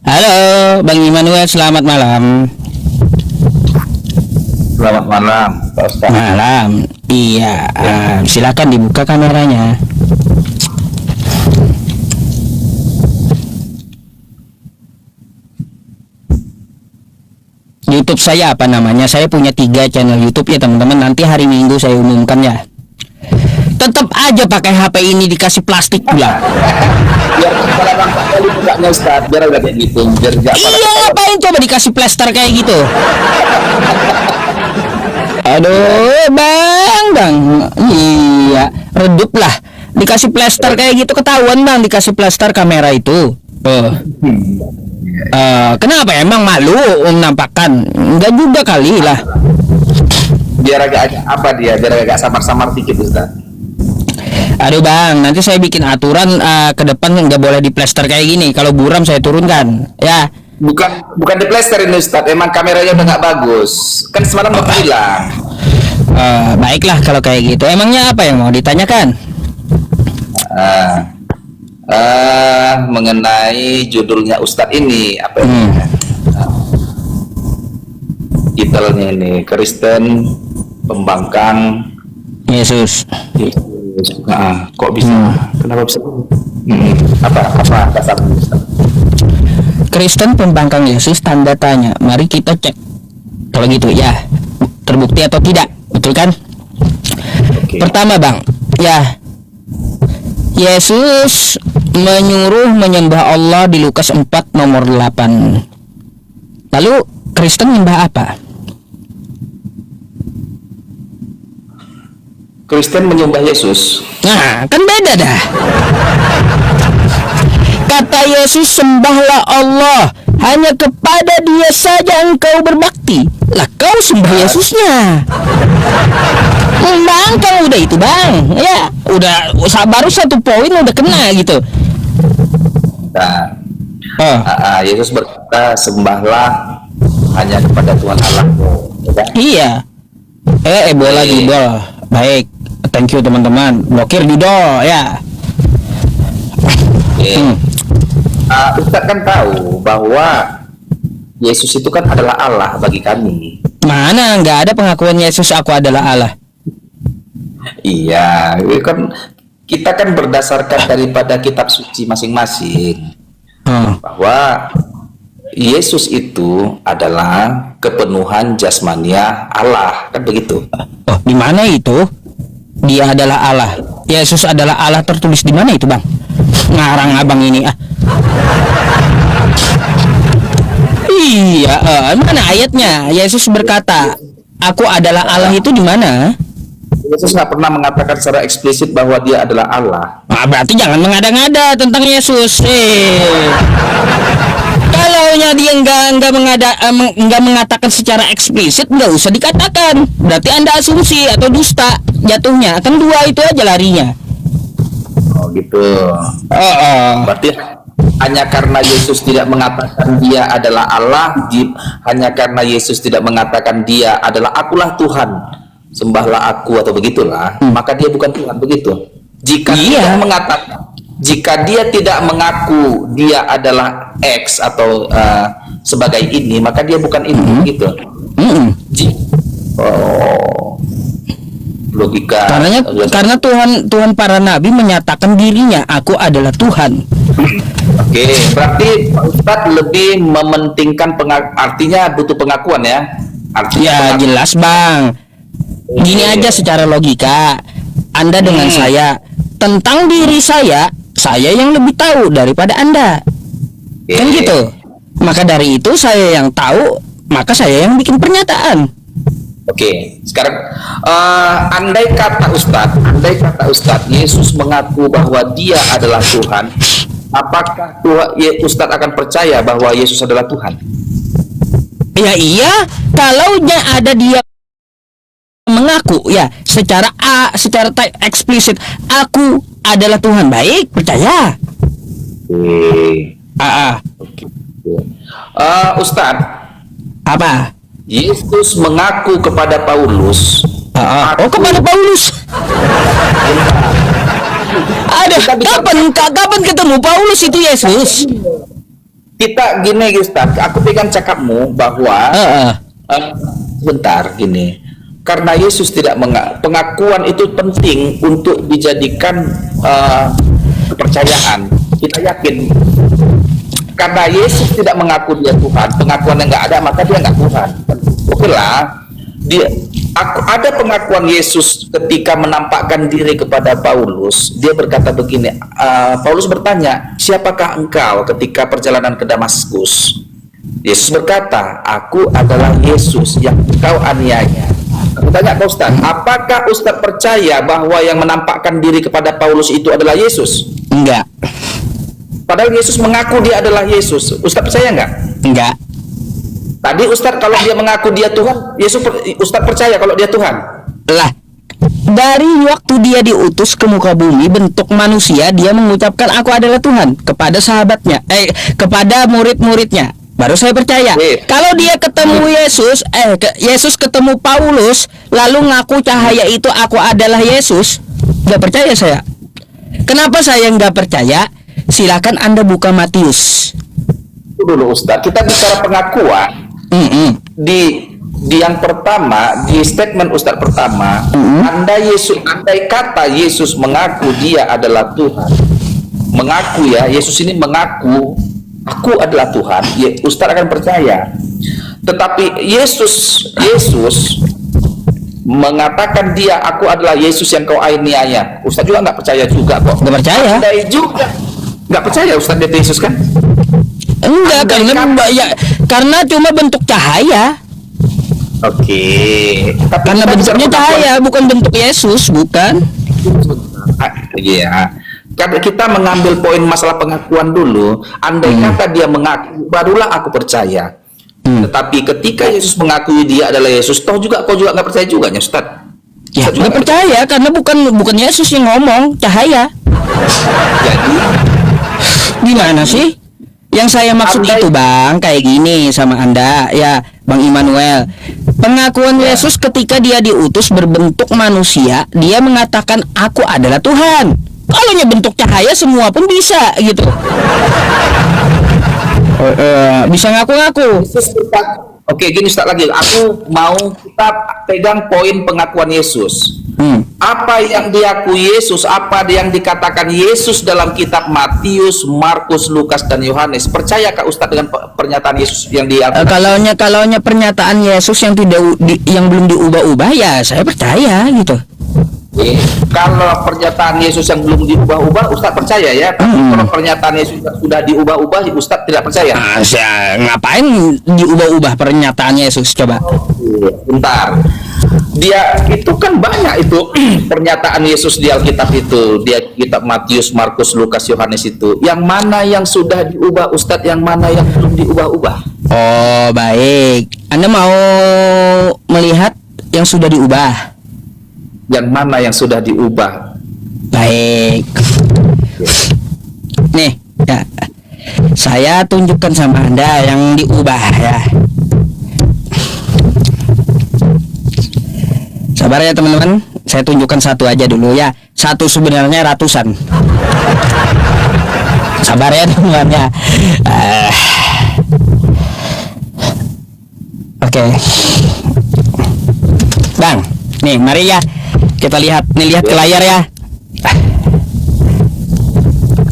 Halo, Bang Immanuel, selamat malam. Selamat malam, Pak Ustaz. Malam. Iya, silakan dibuka kameranya. YouTube saya apa namanya? Saya punya 3 channel YouTube ya teman-teman. Nanti hari Minggu saya umumkan ya. Tetap aja pakai HP ini dikasih plastik pula. Biar kalau bang kali bukanya Ustaz, biar agak kayak gitu, biar gak Iya, ngapain coba dikasih plester kayak gitu? Aduh, bang, iya, redup lah. Dikasih plester kayak gitu ketahuan bang, dikasih plester kamera itu. Kenapa emang malu menampakkan? Enggak juga kali lah. biar agak apa dia, biar agak samar-samar dikit Ustaz. Aduh bang, nanti saya bikin aturan ke depan nggak boleh di plester kayak gini. Kalau buram saya turunkan, ya. Bukan di plester ini Ustaz, emang kameranya udah nggak bagus. Kan semalam udah bilang. Baiklah kalau kayak gitu. Emangnya apa yang mau ditanyakan? Mengenai judulnya Ustadz ini apa ini? Titelnya ini Kristen pembangkang Yesus. Kok bisa? Kenapa bisa? Apa dasarnya Ustaz? Kristen pembangkang Yesus tanda tanya. Mari kita cek. Kalau gitu ya, terbukti atau tidak, betul kan? Okay. Pertama bang, ya, Yesus menyuruh menyembah Allah di Lukas 4 nomor 8. Lalu Kristen menyembah apa? Kristen menyembah Yesus. Nah, kan beda dah. Kata Yesus, sembahlah Allah, hanya kepada Dia saja engkau berbakti. Lah kau sembah Yesusnya. Bang, kalau udah itu bang, ya udah baru 1 poin udah kena gitu. Nah, Yesus berkata sembahlah hanya kepada Tuhan Allahmu. Iya. Bola judol. Baik, thank you teman-teman. Blokir judol ya. Ustaz kan tahu bahwa Yesus itu kan adalah Allah bagi kami. Mana nggak ada pengakuan Yesus aku adalah Allah. Iya, kan kita kan berdasarkan daripada kitab suci masing-masing bahwa Yesus itu adalah kepenuhan jasmania Allah, kan begitu? Oh, di mana itu? Dia adalah Allah. Yesus adalah Allah tertulis di mana itu, Bang? Ngarang abang ini Iya, mana ayatnya? Yesus berkata, "Aku adalah Allah" itu di mana? Yesus nggak pernah mengatakan secara eksplisit bahwa dia adalah Allah. Berarti jangan mengada-ngada tentang Yesus. Kalau dia nggak mengatakan secara eksplisit, nggak usah dikatakan. Berarti Anda asumsi atau dusta jatuhnya. Kan 2 itu aja larinya. Oh gitu. Berarti hanya karena Yesus tidak mengatakan dia adalah Allah, hanya karena Yesus tidak mengatakan dia adalah akulah Tuhan, sembahlah aku atau begitulah, maka dia bukan Tuhan, begitu. Jika dia tidak mengaku dia adalah X atau sebagai ini, maka dia bukan ini, begitu. Logika. Karena Tuhan para nabi menyatakan dirinya, aku adalah Tuhan. Oke, berarti Pak Ustadz lebih mementingkan artinya butuh pengakuan ya? Ya jelas bang. Gini aja secara logika, Anda dengan saya tentang diri saya yang lebih tahu daripada Anda. Kan gitu. Maka dari itu saya yang tahu, maka saya yang bikin pernyataan. Oke, sekarang andai kata Ustadz Yesus mengaku bahwa dia adalah Tuhan, apakah Ustadz akan percaya bahwa Yesus adalah Tuhan? Ya iya, kalau ada dia mengaku ya secara eksplisit, aku adalah Tuhan, baik, percaya. Ustadz, apa? Yesus mengaku kepada Paulus. Kepada Paulus. Ada kapan ketemu Paulus itu Yesus? kita gini Ustaz, aku pegang cakapmu bahwa sebentar gini. Karena Yesus tidak pengakuan itu penting untuk dijadikan kepercayaan. Kita yakin karena Yesus tidak mengaku dia Tuhan, pengakuan yang nggak ada maka dia nggak Tuhan. Oke lah, ada pengakuan Yesus ketika menampakkan diri kepada Paulus. Dia berkata begini, Paulus bertanya, siapakah engkau ketika perjalanan ke Damaskus? Yesus berkata, aku adalah Yesus yang engkau aniaya. Aku tanya ke Ustaz, apakah Ustaz percaya bahwa yang menampakkan diri kepada Paulus itu adalah Yesus? Enggak. Padahal Yesus mengaku dia adalah Yesus. Ustaz percaya enggak? Enggak. Tadi Ustaz kalau dia mengaku dia Tuhan, Ustaz percaya kalau dia Tuhan? Lah, dari waktu dia diutus ke muka bumi bentuk manusia, dia mengucapkan aku adalah Tuhan kepada sahabatnya, kepada murid-muridnya. Baru saya percaya. Kalau dia ketemu Yesus, Yesus ketemu Paulus, lalu ngaku cahaya itu aku adalah Yesus, nggak percaya saya. Kenapa saya nggak percaya? Silakan Anda buka Matius. Dulu Ustaz, kita bicara pengakuan. Di yang pertama, di statement Ustaz pertama, andai kata Yesus mengaku dia adalah Tuhan, mengaku ya, Yesus ini mengaku aku adalah Tuhan, Ustaz akan percaya. Tetapi Yesus mengatakan dia aku adalah Yesus yang kau aniaya, Ustaz juga nggak percaya juga kok. Nggak percaya? Andai juga nggak percaya Ustaz dia Yesus kan? Enggak, karena cuma bentuk cahaya. Oke. Karena bentuknya cahaya, bukan bentuk Yesus, bukan? Iya. Karena kita mengambil poin masalah pengakuan dulu. Andai kata dia mengaku, barulah aku percaya. Tetapi ketika Yesus mengakui dia adalah Yesus, toh juga kau juga nggak percaya juga, Ustaz? Ya, nggak percaya karena bukan Yesus yang ngomong, cahaya. Jadi gimana sih? Yang saya maksud itu Bang, kayak gini sama Anda ya, Bang Immanuel. Pengakuan Yesus ketika dia diutus berbentuk manusia, dia mengatakan aku adalah Tuhan. Kalau bentuk cahaya semua pun bisa gitu. Bisa ngaku-ngaku. Oke, gini Ustaz lagi. Aku mau kita pegang poin pengakuan Yesus. Apa yang diakui Yesus, apa yang dikatakan Yesus dalam kitab Matius, Markus, Lukas, dan Yohanes. Percayakah Ustaz dengan pernyataan Yesus yang diakui? Kalaunya pernyataan Yesus yang yang belum diubah-ubah ya saya percaya gitu. Kalau pernyataan Yesus yang belum diubah-ubah, Ustaz percaya ya. Tapi kalau pernyataan Yesus yang sudah diubah-ubah, Ustaz tidak percaya. Ngapain diubah-ubah pernyataan Yesus? Coba. Bentar. Dia itu kan banyak itu pernyataan Yesus di Alkitab itu. Dia kitab Matius, Markus, Lukas, Yohanes itu. Yang mana yang sudah diubah Ustaz, yang mana yang belum diubah-ubah? Oh, baik. Anda mau melihat yang sudah diubah? Yang mana yang sudah diubah? Baik. Nih, ya. Saya tunjukkan sama Anda yang diubah ya. Sabar ya teman-teman, saya tunjukkan satu aja dulu ya. Satu sebenarnya ratusan. Sabar ya teman-teman ya. Oke. Bang, nih mari ya. Kita lihat, nih lihat ke layar ya.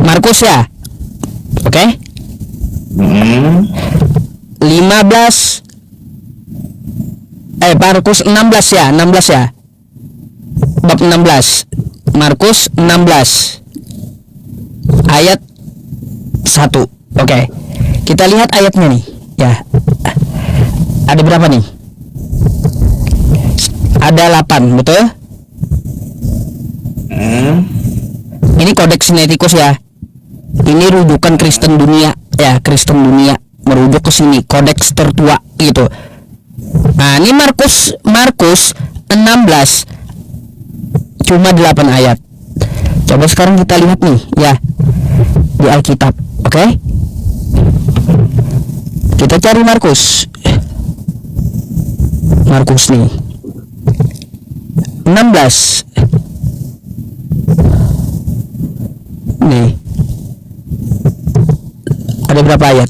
Markus ya. Oke. 15 Markus 16 ya, 16 ya. Bab 16. Markus 16 ayat 1. Oke. Kita lihat ayatnya nih, ya. Ada berapa nih? Ada 8, betul? Ini Kodeks Sinaiticus ya. Ini rujukan Kristen dunia ya, Kristen dunia merujuk ke sini, kodeks tertua gitu. Nah, ini Markus 16 cuma 8 ayat. Coba sekarang kita lihat nih ya di Alkitab, oke? Kita cari Markus nih 16 nih. Ada berapa ayat?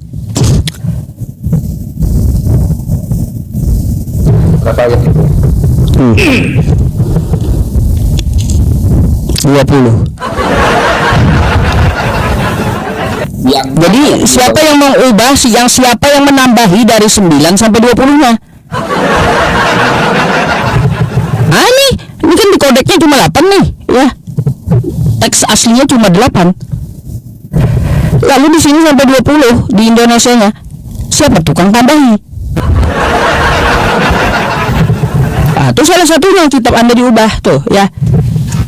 Berapa ayat itu? 20. Jadi siapa yang mengubah, siapa yang menambahi dari 9 sampai 20-nya? Ah, ini kan di kodeknya cuma 8 nih, ya. Teks aslinya cuma 8. Lalu di sini sampai 20 di Indonesianya. Siapa tukang tambahi? Ah, itu salah satunya kitab Anda diubah tuh, ya.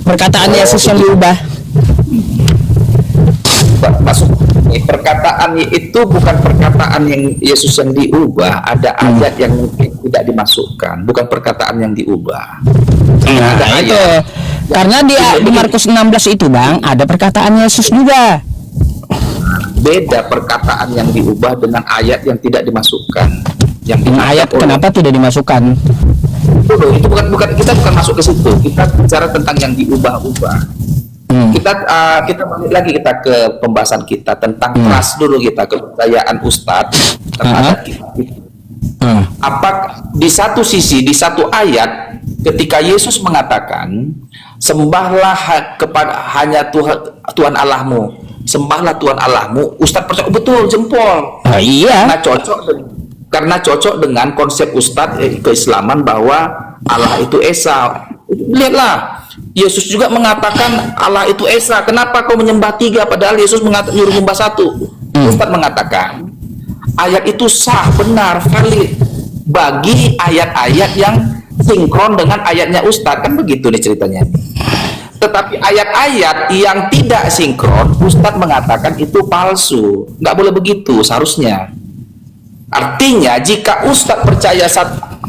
Perkataan Yesus yang diubah. Masuk perkataannya itu bukan perkataan yang Yesus yang diubah, ada ayat yang mungkin tidak dimasukkan, bukan perkataan yang diubah. Ada itu ayat. karena di Markus 16 itu Bang ada perkataan Yesus juga. Beda perkataan yang diubah dengan ayat yang tidak dimasukkan. Yang Ayat kenapa tidak dimasukkan? Itu bukan kita bukan masuk ke situ. Kita bicara tentang yang diubah-ubah. Kita balik lagi kita ke pembahasan kita tentang trust dulu, kita kepercayaan Ustadz terhadap kita. Apakah di satu sisi, di satu ayat ketika Yesus mengatakan sembahlah kepada hanya Tuhan Allahmu, sembahlah Tuhan Allahmu, Ustadz percaya betul jempol. Iya. Karena cocok dengan konsep Ustadz keislaman bahwa Allah itu Esa. Lihatlah, Yesus juga mengatakan Allah itu Esa. Kenapa kau menyembah 3 padahal Yesus nyuruh menyembah 1? Ustadz mengatakan ayat itu sah, benar, valid bagi ayat-ayat yang sinkron dengan ayatnya Ustadz, kan begitu nih ceritanya. Tetapi ayat-ayat yang tidak sinkron, Ustadz mengatakan itu palsu. Nggak boleh begitu seharusnya. Artinya jika Ustadz percaya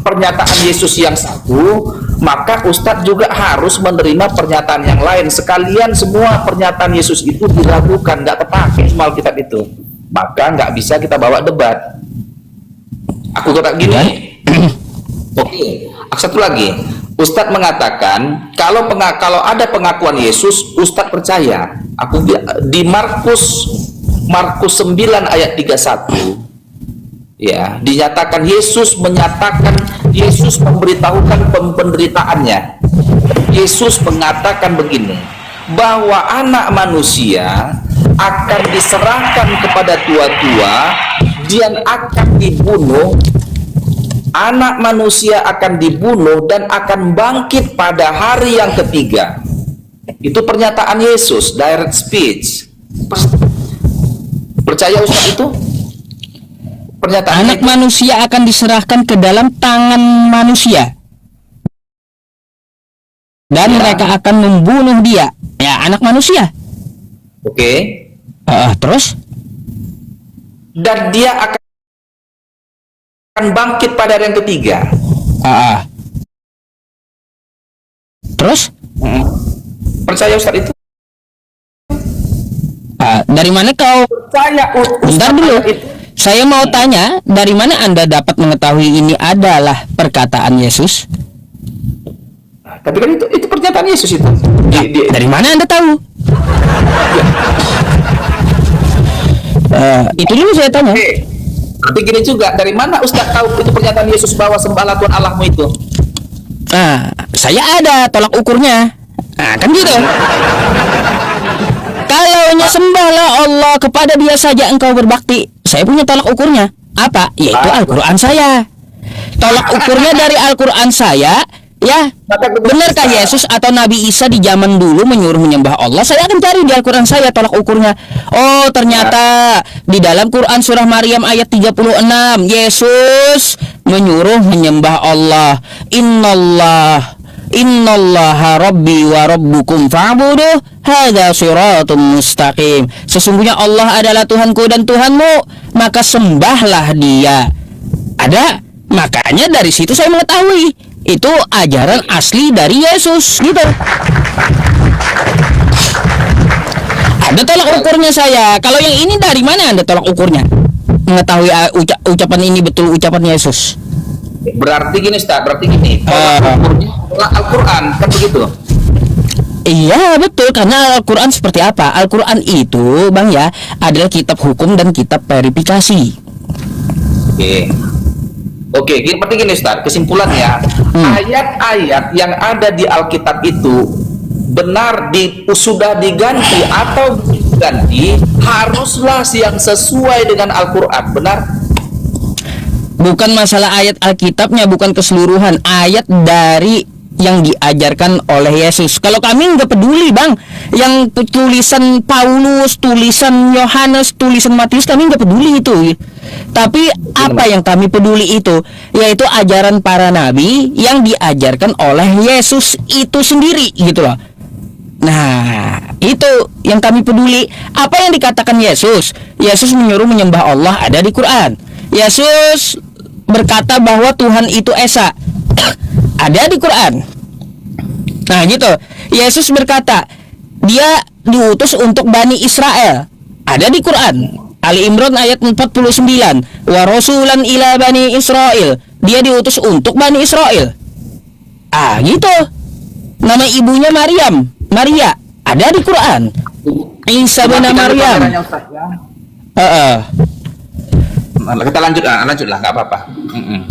pernyataan Yesus yang satu, maka Ustadz juga harus menerima pernyataan yang lain. Sekalian semua pernyataan Yesus itu diragukan, nggak terpakai semua Alkitab itu. Maka nggak bisa kita bawa debat. Aku kata gini. Oke, satu lagi. Ustadz mengatakan kalau ada pengakuan Yesus, Ustadz percaya. Di Markus 9 ayat 31. Ya, dinyatakan Yesus memberitahukan penderitaannya. Yesus mengatakan begini, bahwa anak manusia akan diserahkan kepada tua-tua dan akan dibunuh. Anak manusia akan dibunuh dan akan bangkit pada hari yang ketiga. Itu pernyataan Yesus, direct speech. Percaya Ustaz itu? Pernyataan anak manusia akan diserahkan ke dalam tangan manusia dan mereka akan membunuh dia, ya, anak manusia. Oke. Terus dan dia akan bangkit pada hari yang ketiga. Terus percaya Ustaz itu? Dari mana kau percaya Bentar dulu itu? Saya mau tanya, dari mana Anda dapat mengetahui ini adalah perkataan Yesus? Tapi kan itu pernyataan Yesus itu. Dari mana Anda tahu? Itu dulu saya tanya. Tapi gini juga, dari mana Ustaz tahu itu pernyataan Yesus bahwa sembahlah Tuhan Allahmu itu? Saya ada tolak ukurnya. Kan gitu. Kalau sembahlah Allah, kepada Dia saja engkau berbakti. Saya punya tolak ukurnya. Apa? Yaitu Al-Quran saya. Tolak ukurnya dari Al-Quran saya. Ya, benarkah Yesus atau Nabi Isa di zaman dulu menyuruh menyembah Allah? Saya akan cari di Al-Quran saya tolak ukurnya. Oh, ternyata di dalam Quran surah Maryam ayat 36, Yesus menyuruh menyembah Allah. Innallaha rabbi wa rabbukum fa'buduh hadza shiratum mustaqim. Sesungguhnya Allah adalah Tuhanku dan Tuhanmu, maka sembahlah Dia. Makanya dari situ saya mengetahui itu ajaran asli dari Yesus, gitu. Ada tolak ukurnya saya. Kalau yang ini dari mana Anda tolak ukurnya? Mengetahui ucapan ini betul ucapan Yesus. Berarti gini Ustaz, Al-Quran, kan begitu? Iya betul, karena Al-Quran seperti apa? Al-Quran itu Bang ya adalah kitab hukum dan kitab verifikasi. Oke. Oke, seperti gini Ustaz, kesimpulannya ayat-ayat yang ada di Alkitab itu benar sudah diganti atau diganti, haruslah yang sesuai dengan Al-Quran, benar? Bukan masalah ayat Alkitabnya, bukan keseluruhan ayat dari yang diajarkan oleh Yesus. Kalau kami nggak peduli bang, yang tulisan Paulus, tulisan Yohanes, tulisan Matius, kami nggak peduli itu. Tapi apa yang kami peduli itu, yaitu ajaran para nabi yang diajarkan oleh Yesus itu sendiri, gitu loh. Nah, itu yang kami peduli. Apa yang dikatakan Yesus? Yesus menyuruh menyembah Allah, ada di Quran. Yesus berkata bahwa Tuhan itu Esa, ada di Quran. Nah gitu. Yesus berkata dia diutus untuk Bani Israel, ada di Quran. Ali Imran ayat 49, wa rasulan ila Bani Israel, dia diutus untuk Bani Israel. Gitu. Nama ibunya Maria, ada di Quran. Isa bin Maryam. Kita lanjutlah, nggak apa-apa.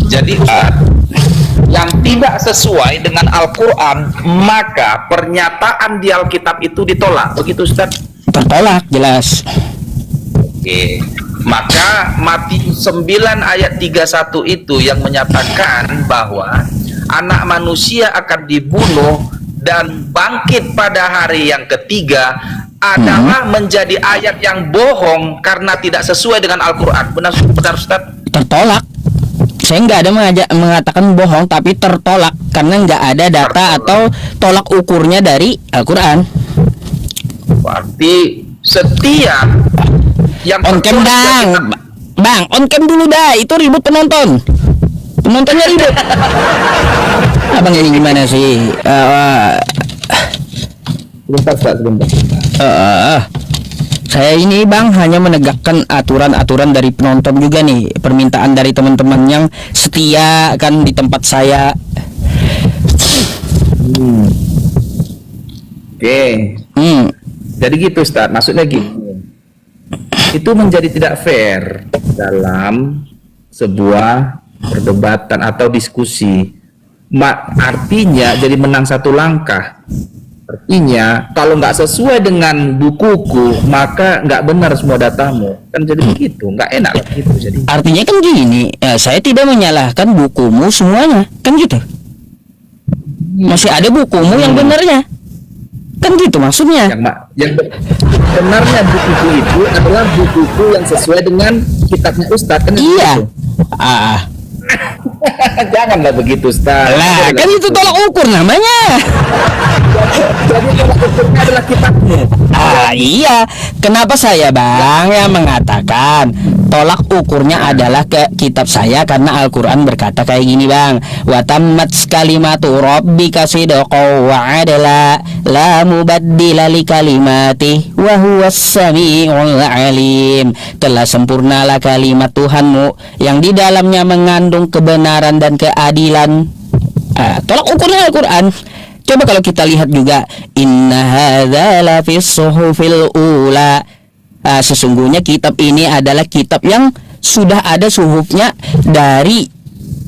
Jadi Ustaz, yang tidak sesuai dengan Al-Quran, maka pernyataan di Alkitab itu ditolak, begitu Ustaz? Tertolak, jelas. Oke. Maka Matius 9 ayat 31 itu yang menyatakan bahwa anak manusia akan dibunuh dan bangkit pada hari yang ketiga adalah menjadi ayat yang bohong karena tidak sesuai dengan Al-Quran. Benar Ustaz? Tertolak. Saya nggak ada mengatakan bohong, tapi tertolak karena nggak ada data atau tolak ukurnya dari Al-Quran. Berarti setiap yang on cam bang, on cam dulu dah, itu ribut penontonnya ribut. Abang ini gimana sih? Sebentar. Saya ini bang hanya menegakkan aturan-aturan dari penonton juga nih, permintaan dari teman-teman yang setia kan di tempat saya. Oke. Jadi gitu Ustaz, maksudnya gitu. Itu menjadi tidak fair dalam sebuah perdebatan atau diskusi. Artinya jadi menang satu langkah. Artinya kalau nggak sesuai dengan bukuku, maka nggak benar semua datamu. Kan jadi begitu, nggak enak gitu. Jadi artinya kan gini, saya tidak menyalahkan bukumu semuanya, kan gitu. Masih ada bukumu yang benarnya, kan gitu maksudnya. Yang benarnya bukuku itu adalah bukuku yang sesuai dengan kitabnya Ustadz, kan? Iya. Janganlah begitu Ustaz. Lah, kan itu tolak ukur namanya. Jadi tolak ukurnya adalah kitabmu. Iya. Kenapa saya bang yang mengatakan tolak ukurnya adalah ke kitab saya, karena Al-Quran berkata kayak gini bang, wa tammat kalimatu rabbika sidqan wa adla la mubaddila li kalimati wa huwas samiul alim. Telah sempurnalah kalimat Tuhanmu yang di dalamnya mengandung kebenaran dan keadilan. Tolak ukurnya Al-Quran. Coba kalau kita lihat juga, inna hadza la fis suhufil ula. Sesungguhnya kitab ini adalah kitab yang sudah ada suhufnya dari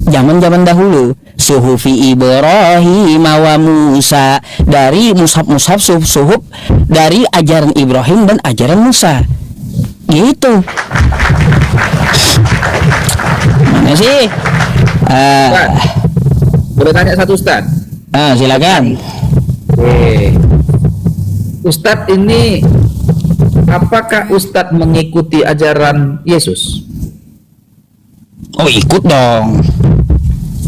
zaman-zaman dahulu. Suhufi Ibrahim wa Musa, dari mushaf-mushaf suhuf dari ajaran Ibrahim dan ajaran Musa. Gitu. Mana sih? Boleh tanya satu Ustaz? Silakan. Ustadz ini, apakah Ustadz mengikuti ajaran Yesus? Oh, ikut dong.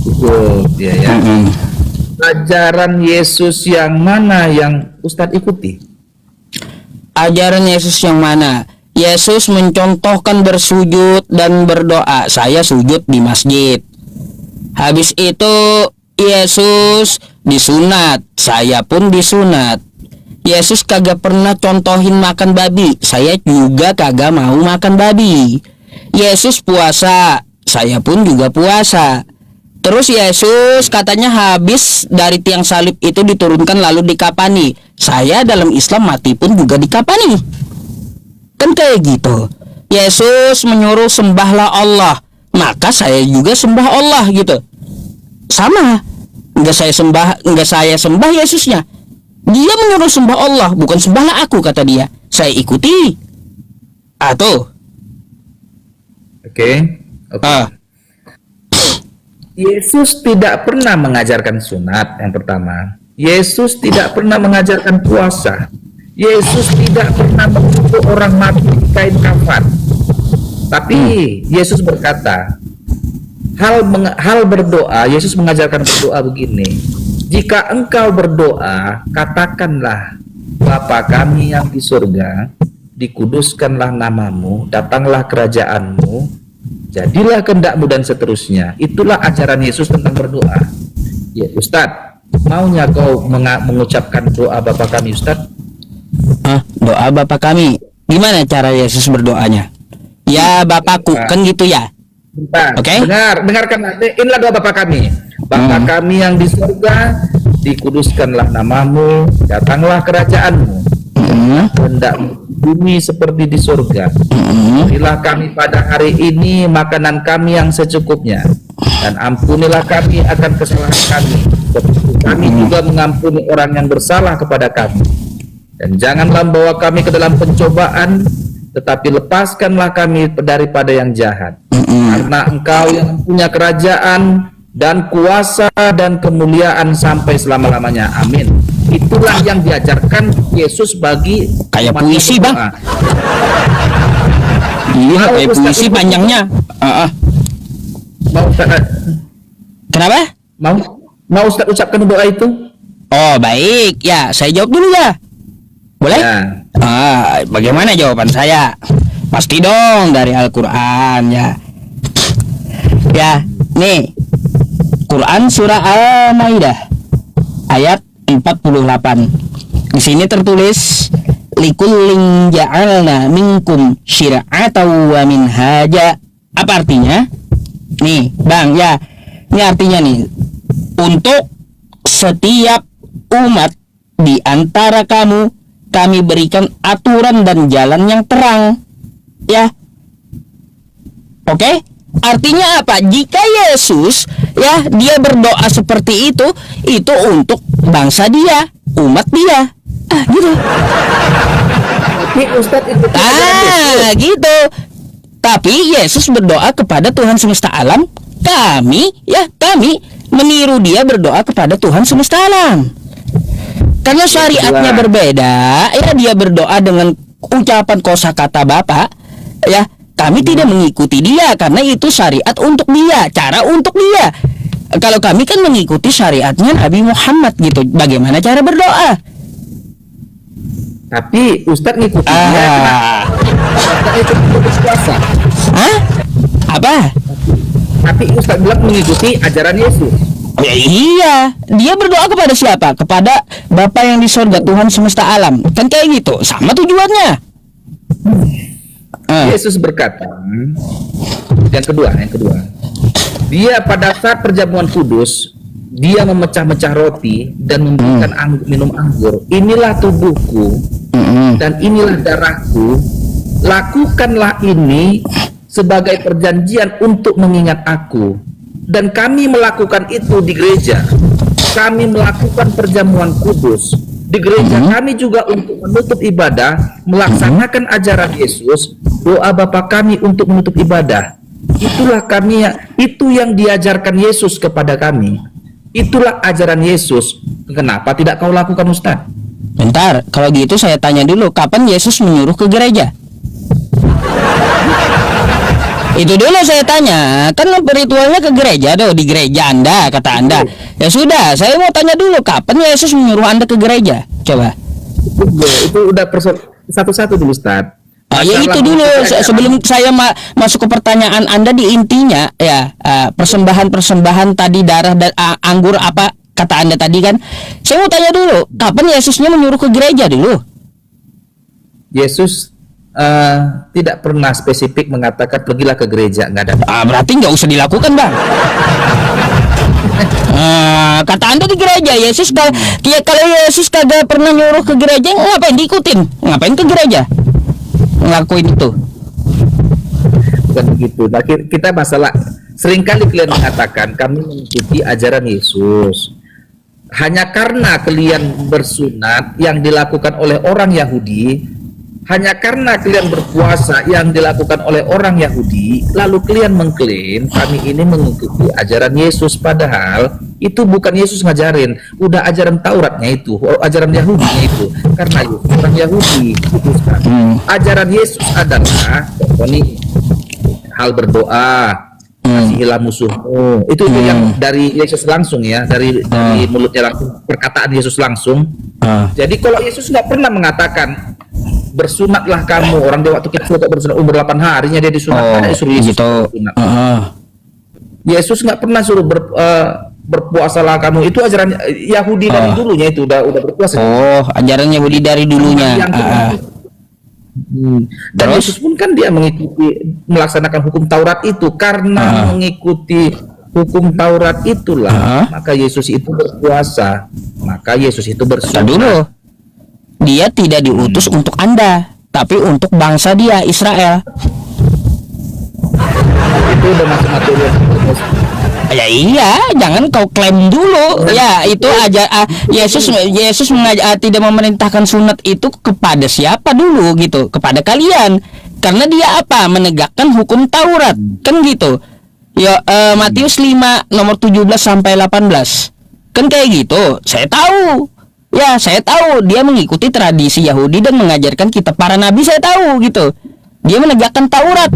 Ikut, ya. Ajaran Yesus yang mana yang Ustadz ikuti? Ajaran Yesus yang mana? Yesus mencontohkan bersujud dan berdoa. Saya sujud di masjid. Habis itu Yesus disunat, saya pun disunat. Yesus kagak pernah contohin makan babi, saya juga kagak mau makan babi. Yesus puasa, saya pun juga puasa. Terus Yesus katanya habis dari tiang salib itu diturunkan lalu dikapani. Saya dalam Islam mati pun juga dikapani. Kan kayak gitu. Yesus menyuruh sembahlah Allah, maka saya juga sembah Allah gitu. Sama, nggak saya sembah Yesusnya. Dia menyuruh sembah Allah, bukan sembahlah aku, kata dia. Saya ikuti. Tuh. Oke. Yesus tidak pernah mengajarkan sunat, yang pertama. Yesus tidak pernah mengajarkan puasa. Yesus tidak pernah mengutuk orang mati di kain kafan. Tapi Yesus berkata, hal berdoa, Yesus mengajarkan berdoa begini. Jika engkau berdoa, katakanlah, Bapa kami yang di surga, dikuduskanlah namamu, datanglah kerajaanmu, jadilah kehendakmu, dan seterusnya. Itulah ajaran Yesus tentang berdoa. Ya, Ustadz, maunya kau mengucapkan doa Bapa kami, Ustadz? Doa Bapa kami. Gimana cara Yesus berdoanya? Ya Bapakku, kan gitu ya. Oke. Dengarkan. Inilah doa Bapa kami. Bapa kami yang di surga, dikuduskanlah namamu, datanglah kerajaanmu, kehendakmu di bumi seperti di surga. Berilah kami pada hari ini makanan kami yang secukupnya, dan ampunilah kami akan kesalahan kami, seperti kami juga mengampuni orang yang bersalah kepada kami. Dan janganlah membawa kami ke dalam pencobaan, tetapi lepaskanlah kami daripada yang jahat. Karena Engkau yang punya kerajaan dan kuasa dan kemuliaan sampai selama-lamanya. Amin. Itulah yang diajarkan Yesus bagi kayak puisi, Bang. Iya, kayak puisi panjangnya. Mau Ustaz? Kenapa? Mau Ustaz ucapkan doa itu? Oh, baik. Ya, saya jawab dulu ya. Boleh? Ya. Bagaimana jawaban saya? Pasti dong dari Al-Quran ya. Ya, nih Quran surah Al-Maidah ayat 48. Di sini tertulis likullin ja'alna minkum syir'atan wa minhaja. Apa artinya? Nih, Bang, ya. Ini artinya nih, untuk setiap umat di antara kamu kami berikan aturan dan jalan yang terang. Ya. Oke? Artinya apa? Jika Yesus ya dia berdoa seperti itu untuk bangsa dia, umat dia. Gitu. Gitu. Tapi Yesus berdoa kepada Tuhan semesta alam. Kami meniru dia berdoa kepada Tuhan semesta alam. Karena syariatnya berbeda, ya dia berdoa dengan ucapan kosakata Bapak, ya kami tidak mengikuti dia karena itu syariat untuk dia, cara untuk dia. Kalau kami kan mengikuti syariatnya Nabi Muhammad gitu. Bagaimana cara berdoa? Tapi Ustadz ngikutin dia, kenapa ikut puasa? Apa? Tapi Ustadz bilang mengikuti ajaran Yesus. Ya, iya, dia berdoa kepada siapa? Kepada Bapa yang di surga, Tuhan semesta alam. Kan kayak gitu, sama tujuannya. Yesus berkata, yang kedua, dia pada saat perjamuan kudus, dia memecah-mecah roti dan memberikan minum anggur. Inilah tubuhku dan inilah darahku. Lakukanlah ini sebagai perjanjian untuk mengingat aku. Dan kami melakukan itu di gereja. Kami melakukan perjamuan kudus di gereja kami juga untuk menutup ibadah, melaksanakan ajaran Yesus, doa Bapa kami untuk menutup ibadah. Itu yang diajarkan Yesus kepada kami. Itulah ajaran Yesus. Kenapa tidak kau lakukan, Ustaz? Bentar, kalau gitu saya tanya dulu, kapan Yesus menyuruh ke gereja? Itu dulu saya tanya, kan ritualnya ke gereja tuh, di gereja Anda, kata Anda. Ya sudah, saya mau tanya dulu, kapan Yesus menyuruh Anda ke gereja? Coba. Itu udah satu-satu dulu, Ustaz. Ya itu dulu, sebelum saya masuk ke pertanyaan Anda di intinya, ya persembahan tadi darah dan anggur apa kata Anda tadi kan? Saya mau tanya dulu, kapan Yesusnya menyuruh ke gereja dulu? Yesus tidak pernah spesifik mengatakan pergilah ke gereja, nggak ada. Berarti nggak usah dilakukan, Bang. Kata Anda di gereja, Yesus kalau Yesus kagak pernah nyuruh ke gereja, ngapain diikutin? Ngapain ke gereja? Ngelakuin itu? bukan begitu. Nah, kita masalah seringkali kalian mengatakan kami mengikuti ajaran Yesus. Hanya karena kalian bersunat yang dilakukan oleh orang Yahudi, hanya karena kalian berpuasa yang dilakukan oleh orang Yahudi, lalu kalian mengklaim kami ini mengikuti ajaran Yesus, padahal itu bukan Yesus ngajarin, udah ajaran Tauratnya itu, ajaran Yahudinya itu, karena Yesus orang Yahudi. Itu ajaran Yesus adalah ini hal berdoa, kasihilah musuhmu. Itu yang dari Yesus langsung ya, dari mulutnya langsung, perkataan Yesus langsung. Jadi kalau Yesus nggak pernah mengatakan bersunatlah kamu, orang dia waktu kecil bersunat umur 8 harinya dia disunat, disuruh Yesus bersunat. Yesus nggak pernah suruh berpuasalah kamu, itu ajaran Yahudi dari dulunya, itu udah berpuasa. Ajaran Yahudi dari dulunya. Dan Yesus pun kan dia melaksanakan hukum Taurat itu, karena mengikuti hukum Taurat itulah maka Yesus itu berpuasa, maka Yesus itu bersunat. Dulu dia tidak diutus untuk Anda, tapi untuk bangsa dia, Israel. Itu udah masuk materi. Ya iya, jangan kau klaim dulu. Ya itu aja. Yesus tidak memerintahkan sunat itu kepada siapa dulu gitu, kepada kalian. Karena dia apa? Menegakkan hukum Taurat, kan gitu. Ya Matius 5 nomor 17 sampai 18. Kan kayak gitu. Saya tahu. Ya, saya tahu dia mengikuti tradisi Yahudi dan mengajarkan kitab para nabi, saya tahu gitu. Dia menegakkan Taurat.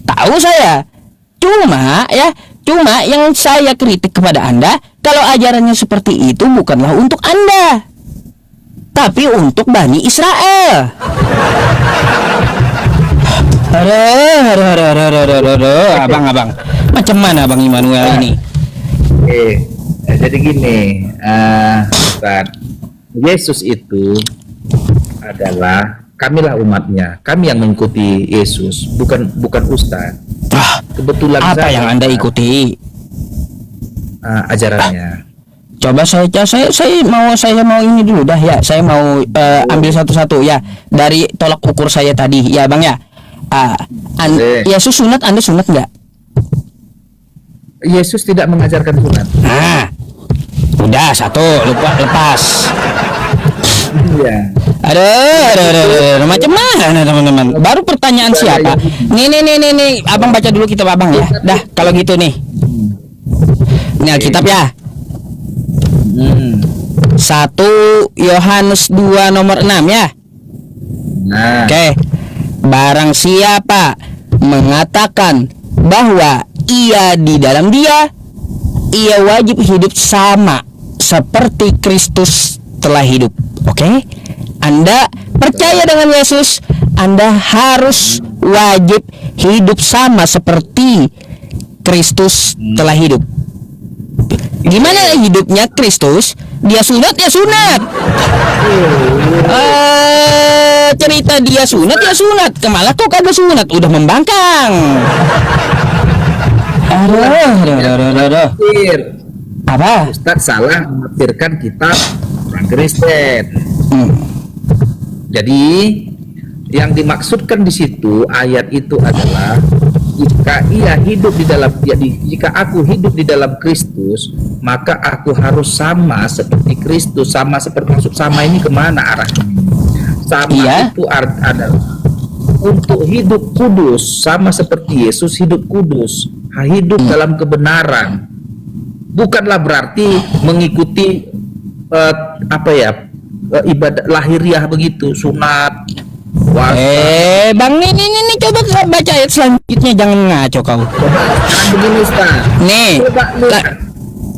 Tahu saya. Cuma yang saya kritik kepada Anda, kalau ajarannya seperti itu bukanlah untuk Anda, tapi untuk Bani Israel. Abang. Macam mana Bang Immanuel ini? Jadi gini, Ustaz, Yesus itu adalah kamilah umatnya, kami yang mengikuti Yesus, bukan Ustaz. Kebetulan apa yang Anda ikuti? Ajarannya. Coba saya mau ini dulu dah ya. Saya mau ambil satu-satu ya dari tolak ukur saya tadi ya Bang ya. Yesus sunat, Anda sunat nggak? Yesus tidak mengajarkan sunat. Udah satu lepas. Iya. Aduh, macam mana teman-teman? Baru pertanyaan siapa? Nih, abang baca dulu kitab abang ya. Dah, kalau gitu nih. Ini Alkitab ya. 1 Yohanes 2 nomor 6 ya. Oke. Barang siapa mengatakan bahwa ia di dalam dia, ia wajib hidup sama seperti Kristus telah hidup. Oke? Anda percaya dengan Yesus, Anda harus wajib hidup sama seperti Kristus telah hidup. Gimana hidupnya Kristus? Dia sunat, ya sunat. Cerita dia sunat, ya sunat. Kemalah kok kagak sunat, udah membangkang. Aduh. Apa? Ustaz salah menafsirkan kitab orang Kristen. Jadi yang dimaksudkan di situ ayat itu adalah jika aku hidup di dalam Kristus, maka aku harus sama seperti Kristus. Maksud sama ini kemana arahnya? Sama itu adalah untuk hidup kudus, sama seperti Yesus hidup kudus, hidup dalam kebenaran. Bukanlah berarti mengikuti ibadah lahiriah begitu, sunat. Bang, ini coba baca ayat selanjutnya, jangan ngaco kau. Sekarang begini Ustaz. Nih,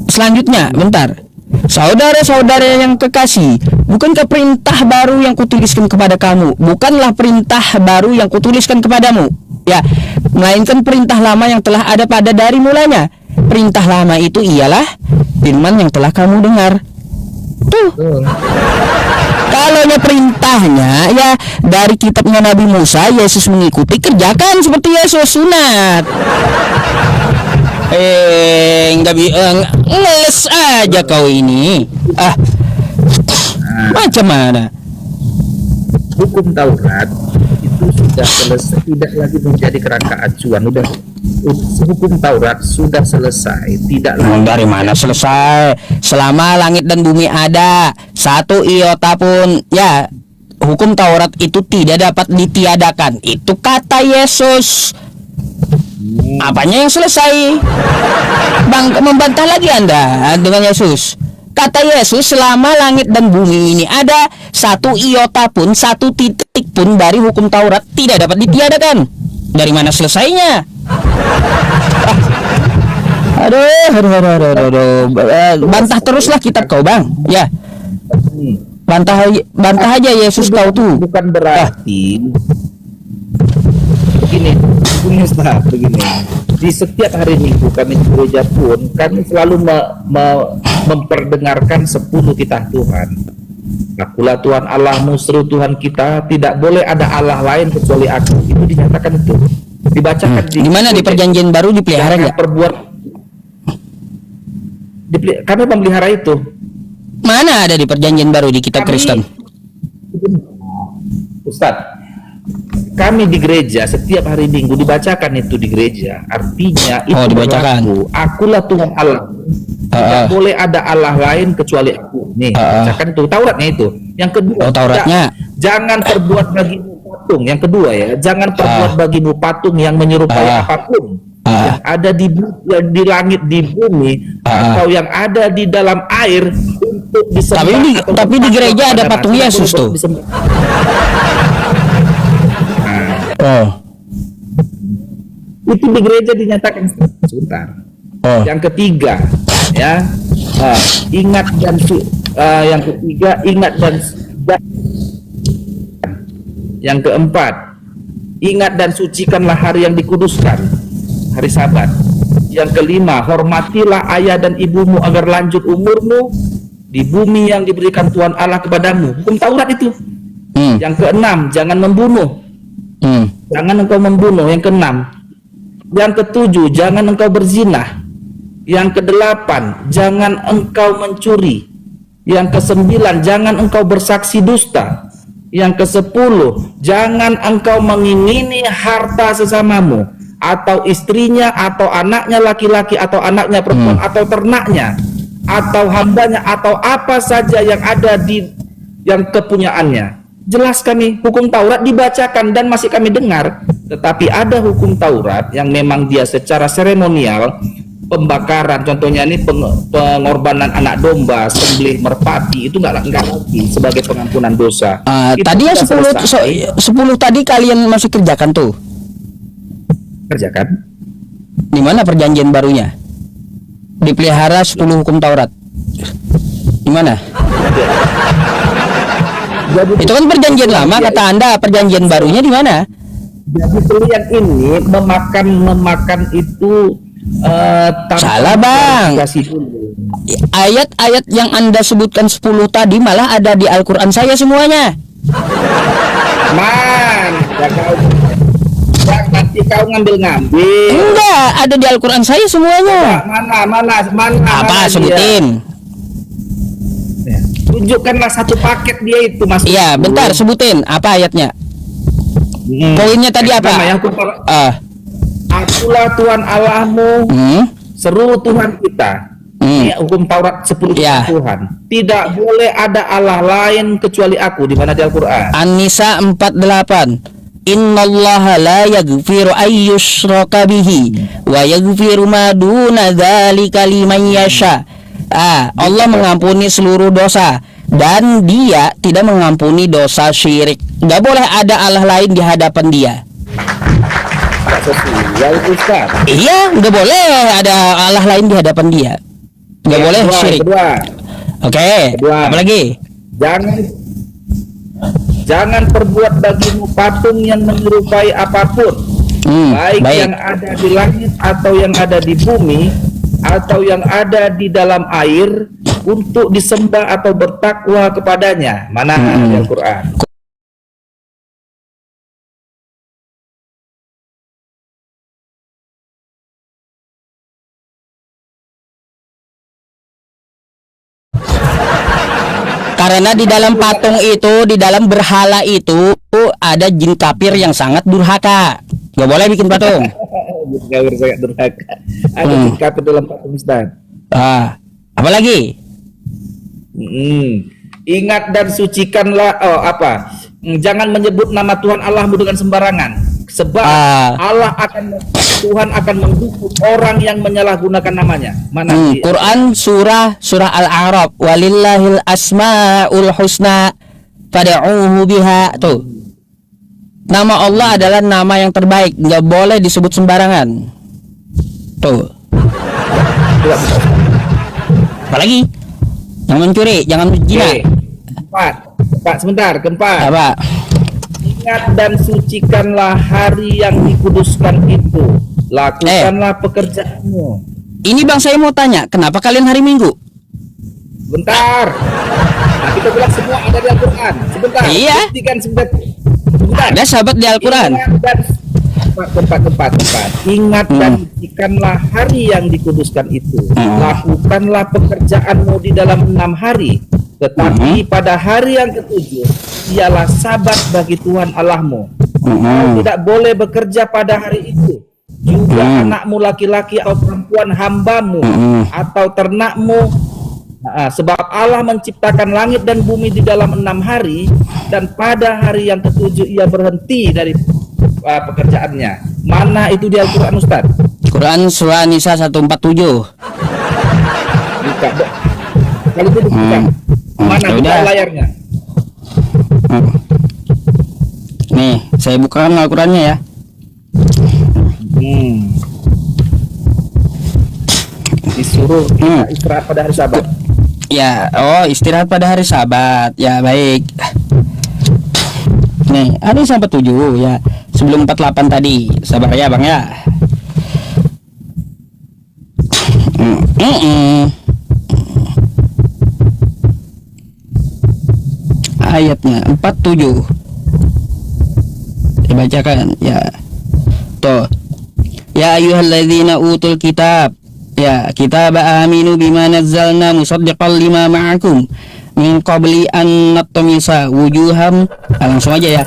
selanjutnya, bentar. Saudara-saudara yang kekasih, bukankah perintah baru yang kutuliskan kepada kamu, bukanlah perintah baru yang kutuliskan kepadamu, ya, melainkan perintah lama yang telah ada pada dari mulanya. Perintah lama itu ialah firman yang telah kamu dengar. Tuh. Kalau perintahnya ya dari kitabnya Nabi Musa, Yesus mengikuti, kerjakan seperti Yesus, sunat. Ngeles aja kau ini. Nah, macam mana? Hukum Taurat itu itu sudah selesai, tidak lagi menjadi kerangka acuan. Udah, hukum Taurat sudah selesai, tidak lagi. Dari mana selesai? Selama langit dan bumi ada, satu iota pun, ya, hukum Taurat itu tidak dapat ditiadakan. Itu kata Yesus. Apanya yang selesai? Bang, membantah lagi Anda dengan Yesus. Kata Yesus, selama langit dan bumi ini ada, satu iota pun, satu titik pun dari hukum Taurat tidak dapat ditiadakan. Dari mana selesainya? Aduh. Bantah teruslah kitab kau, Bang. Ya. Bantah aja Yesus kau tuh. Bukan berarti begini, begini. Di setiap hari Minggu kami di gereja pun kami selalu memperdengarkan 10 titah Tuhan. Akulah Tuhan Allahmu, seru Tuhan kita, tidak boleh ada Allah lain kecuali aku. Itu dinyatakan, itu dibacakan. Di mana di perjanjian baru dipelihara nggak? Kami memelihara itu. Mana ada di perjanjian baru di kitab Kristen? Ustadz, kami di gereja setiap hari Minggu dibacakan itu di gereja. Artinya itu dibacakan. Akulah Tuhan Allah. Tidak boleh ada Allah lain kecuali aku. Nih, bacakan itu Tauratnya itu. Yang kedua, Tauratnya. Jangan perbuat bagimu patung. Yang kedua ya, jangan perbuat bagimu patung yang menyerupai apapun yang ada di langit, di bumi, atau yang ada di dalam air untuk disembah. Tapi di gereja ada patung Yesus tuh. Itu di gereja dinyatakan. Sebentar. Yang ketiga, ya, ingat dan yang ketiga, ingat dan yang keempat, ingat dan sucikanlah hari yang dikuduskan, hari Sabat. Yang kelima, hormatilah ayah dan ibumu agar lanjut umurmu di bumi yang diberikan Tuhan Allah kepadamu. Hukum Taurat itu. Yang keenam, jangan membunuh. Jangan engkau membunuh. Yang keenam. Yang ketujuh, jangan engkau berzina. Yang kedelapan, jangan engkau mencuri. Yang kesembilan, jangan engkau bersaksi dusta. Yang kesepuluh, jangan engkau mengingini harta sesamamu, atau istrinya, atau anaknya laki-laki, atau anaknya perempuan, atau ternaknya, atau hambanya, atau apa saja yang ada di yang kepunyaannya. Jelas kami, hukum Taurat dibacakan dan masih kami dengar. Tetapi ada hukum Taurat yang memang dia secara seremonial, pembakaran, contohnya ini pengorbanan anak domba, sembelih merpati, itu nggak lagi sebagai pengampunan dosa. Tadi yang 10 tadi kalian masih kerjakan tuh. Kerjakan. Di mana perjanjian barunya? Dipelihara 10 hukum Taurat. Di mana? Itu kan perjanjian lama, kata Anda. Perjanjian barunya di mana? Jadi pilihan ini memakan itu salah, Bang. Ayat-ayat yang Anda sebutkan 10 tadi malah ada di Al-Quran saya semuanya. Nanti kau ngambil. Enggak, ada di Al-Quran saya semuanya. Mana? Apa sebutin? Ya. Tunjukkanlah satu paket dia itu, Mas. Iya, bentar, sebutin apa ayatnya. Poinnya tadi apa? Akulah Tuhan Allahmu, seru Tuhan kita. Ini hukum Taurat 10 Tuhan. Tidak boleh ada Allah lain kecuali aku. Di mana di Al-Quran? An-Nisa 48. Innallaha la yaghfiru ayyushraka bihi wa yaghfiru ma duna dzalika liman yasha. Allah mengampuni seluruh dosa dan Dia tidak mengampuni dosa syirik. Gak boleh ada Allah lain di hadapan Dia. Iya, gak boleh ada Allah lain di hadapan Dia. Gak boleh syirik. Oke, apa lagi? Jangan perbuat bagimu patung yang menyerupai apapun, baik yang ada di langit atau yang ada di bumi atau yang ada di dalam air, untuk disembah atau bertakwa kepadanya. Mana di Al-Quran? Karena di dalam patung itu, di dalam berhala itu ada jin kafir yang sangat durhaka. Gak boleh bikin patung. Kafir sangat durhaka. Ada jin kafir dalam patung Ustaz. Apalagi? Ingat dan sucikanlah jangan menyebut nama Tuhan Allahmu dengan sembarangan, sebab Tuhan akan menghukum orang yang menyalahgunakan namanya. Mana Quran surah Al-A'raf, walillahil asmaul husna fad'uhu biha. Tuh, nama Allah adalah nama yang terbaik, nggak boleh disebut sembarangan. Tuh. Apalagi? Jangan mencuri, jangan berzina. Keempat, sebentar, keempat. Apa? Ingat dan sucikanlah hari yang dikuduskan itu. Lakukanlah pekerjaanmu. Ini Bang, saya mau tanya, kenapa kalian hari Minggu? Bentar. Nah, kita bilang semua ada di Al-Quran. Sebentar. Iya. Sebentar. Ada sahabat di Al-Quran. Tempat. Ingat dan sucikanlah hari yang dikuduskan itu. Lakukanlah pekerjaanmu di dalam 6 hari. Tetapi pada hari yang ketujuh ialah sabat bagi Tuhan Allahmu. Kau tidak boleh bekerja pada hari itu. Juga anakmu laki-laki atau perempuan hambamu atau ternakmu. Sebab Allah menciptakan langit dan bumi di dalam 6 hari, dan pada hari yang ketujuh ia berhenti dari pekerjaannya. Mana itu di Al-Quran, Ustaz? Quran surah Nisa 147. Buka. Kalau itu bukan. Mana buka layarnya? Nih, saya bukakan Al-Qurannya ya. Disuruh istirahat pada hari Sabat. Ya, istirahat pada hari Sabat. Ya, baik. Nih, ada yang sampai 7 ya. Sebelum 48 tadi. Sabar ya, Bang ya. Ayatnya 47. Dibacakan ya. Tuh. Ya ayyuhalladzina utul kitab. Ya, kitab aminu bima nazzalna musaddiqan lima ma'akum min qabli an natmisa wujuham. Langsung aja ya.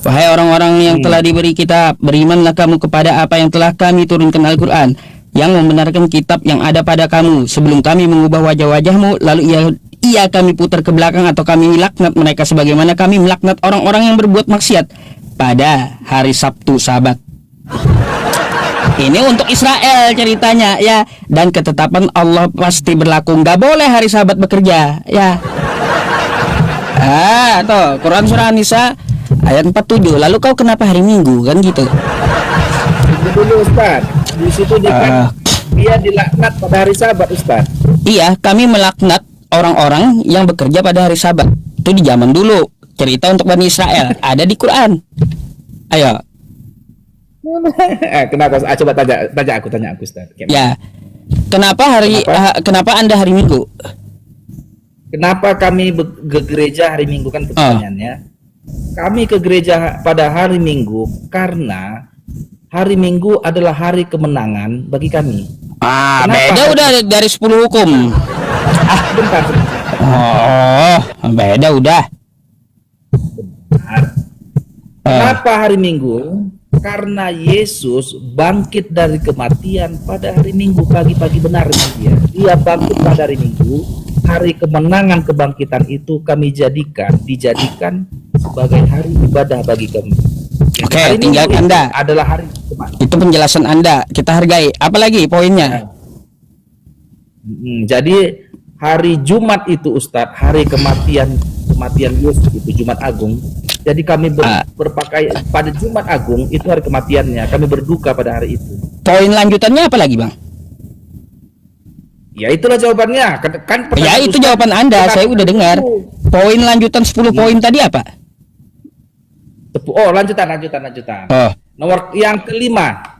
Wahai orang-orang yang telah diberi kitab, berimanlah kamu kepada apa yang telah kami turunkan Al-Quran, yang membenarkan kitab yang ada pada kamu sebelum kami mengubah wajah-wajahmu, lalu ia kami putar ke belakang atau kami laknat mereka sebagaimana kami melaknat orang-orang yang berbuat maksiat pada hari Sabtu Sabat. Ini untuk Israel ceritanya ya, dan ketetapan Allah pasti berlaku, nggak boleh hari Sabat bekerja ya. Tuh Quran surah An-Nisa ayat 47. Lalu kau kenapa hari Minggu kan gitu? Itu dulu Ustaz. Di situ dia dilaknat pada hari Sabat, Ustaz. Iya, kami melaknat orang-orang yang bekerja pada hari Sabat. Itu di zaman dulu. Cerita untuk Bani Israel ada di Quran. Ayo. Kenapa? Coba tanya aku Ustaz. Ya. Kenapa Anda hari Minggu? Kenapa kami ke gereja hari Minggu kan pertanyaannya? Kami ke gereja pada hari Minggu karena hari Minggu adalah hari kemenangan bagi kami. Beda udah dari 10 hukum. Bentar. Beda udah. Kenapa hari Minggu? Karena Yesus bangkit dari kematian pada hari Minggu pagi-pagi benar dia. Dia bangkit pada hari Minggu. Hari kemenangan kebangkitan itu kami dijadikan sebagai hari ibadah bagi kami. Oke, tinggal Anda. Adalah hari Jumat. Itu penjelasan Anda, kita hargai. Apalagi poinnya? Jadi hari Jumat itu Ustadz, hari kematian Yesus itu Jumat Agung. Jadi kami berpakaian pada Jumat Agung itu hari kematiannya. Kami berduka pada hari itu. Poin lanjutannya apa lagi, Bang? Ya itulah jawabannya. Kan ya itu jawaban Anda, saya udah dengar. Poin lanjutan 10 poin tadi apa? Lanjutan. Nomor yang kelima.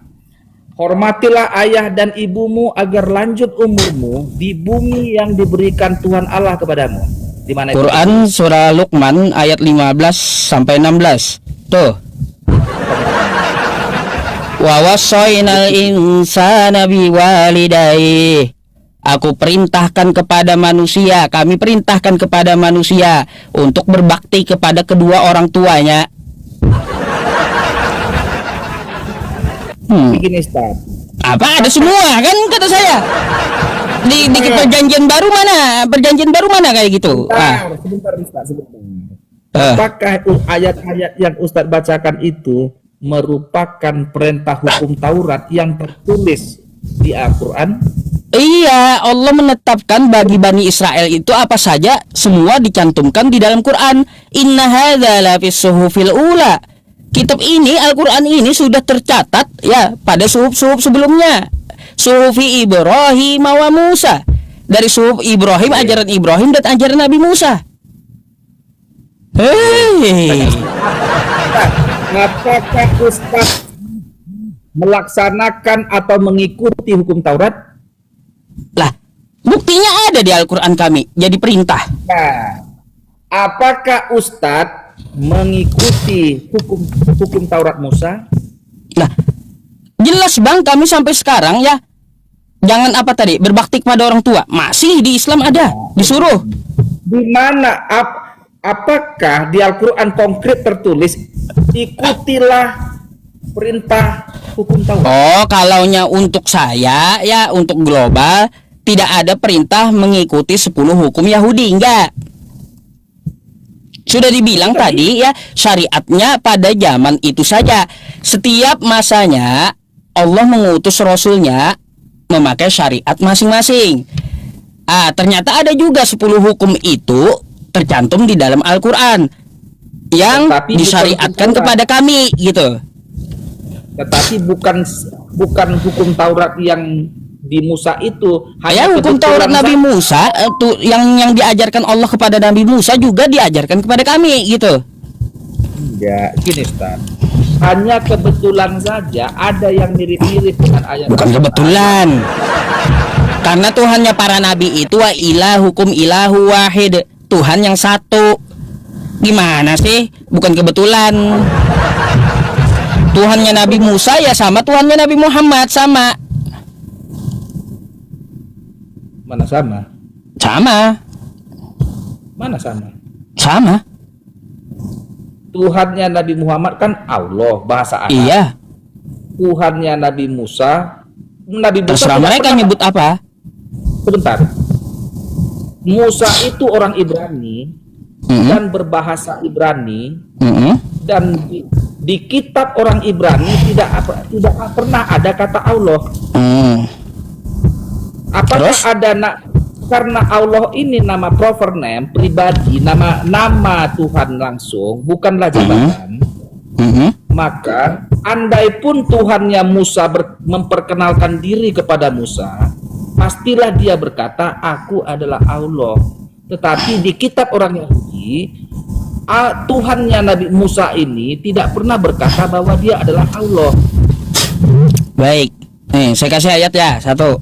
Hormatilah ayah dan ibumu agar lanjut umurmu di bumi yang diberikan Tuhan Allah kepadamu. Di mana Quran itu? Surah Luqman ayat 15 sampai 16. Tuh. Wa wasainal insana biwalidayhi Aku perintahkan kepada manusia, kami perintahkan kepada manusia untuk berbakti kepada kedua orang tuanya. Begini Ustaz. Apa ada semua kan kata saya. Di perjanjian baru mana? Perjanjian baru mana kayak gitu? Sebentar Ustaz, sebentar. Apakah ayat-ayat yang Ustaz bacakan itu merupakan perintah hukum Taurat yang tertulis di Al-Quran? Iya, Allah menetapkan bagi Bani Israel itu apa saja, semua dicantumkan di dalam Quran. Inna hadza la fis suhufil ula. Kitab ini, Al-Quran ini sudah tercatat ya pada suhuf-suhuf sebelumnya. Suhufi Ibrahim wa Musa. Dari suhuf Ibrahim, ajaran Ibrahim dan ajaran Nabi Musa. Hei. Apakah Ustaz melaksanakan atau mengikuti hukum Taurat? Lah, buktinya ada di Al-Quran kami, jadi perintah. Nah, apakah Ustadz mengikuti hukum Taurat Musa? Nah, jelas Bang, kami sampai sekarang ya, jangan apa tadi, berbakti kepada orang tua. Masih di Islam ada, disuruh. Di mana, apakah di Al-Quran konkret tertulis, ikutilah perintah hukum Taurat? Oh, kalaunya untuk saya ya, untuk global tidak ada perintah mengikuti 10 hukum Yahudi, enggak. Sudah dibilang tadi ya, syariatnya pada zaman itu saja. Setiap masanya Allah mengutus Rasulnya memakai syariat masing-masing. Ternyata ada juga 10 hukum itu tercantum di dalam Al-Quran yang disyariatkan kepada kami gitu. Tetapi bukan hukum Taurat yang di Musa itu. Ya, hukum Taurat Nabi Musa tuh yang diajarkan Allah kepada Nabi Musa juga diajarkan kepada kami gitu. Ya, gini Ustaz. Hanya kebetulan saja ada yang mirip-mirip dengan ayat. Bukan kebetulan. Karena Tuhannya para nabi itu wa ilahukum ilahu wahid. Tuhan yang satu. Gimana sih? Bukan kebetulan. Tuhannya Nabi Musa ya sama Tuhannya Nabi Muhammad sama. Mana sama? Sama. Mana sama? Sama. Tuhannya Nabi Muhammad kan Allah, bahasa Arab. Iya. Tuhannya Nabi Musa, terserah mereka nyebut apa. Sebentar. Musa itu orang Ibrani dan berbahasa Ibrani dan di kitab orang Ibrani tidak pernah ada kata Allah. Apakah Terus? ada karena Allah ini nama proper name pribadi, nama Tuhan langsung, bukanlah jabatan. Maka andai pun Tuhannya Musa memperkenalkan diri kepada Musa, pastilah dia berkata aku adalah Allah. Tetapi di kitab orang Yahudi, Tuhannya Nabi Musa ini tidak pernah berkata bahwa dia adalah Allah. Baik. Nih, saya kasih ayat ya, satu.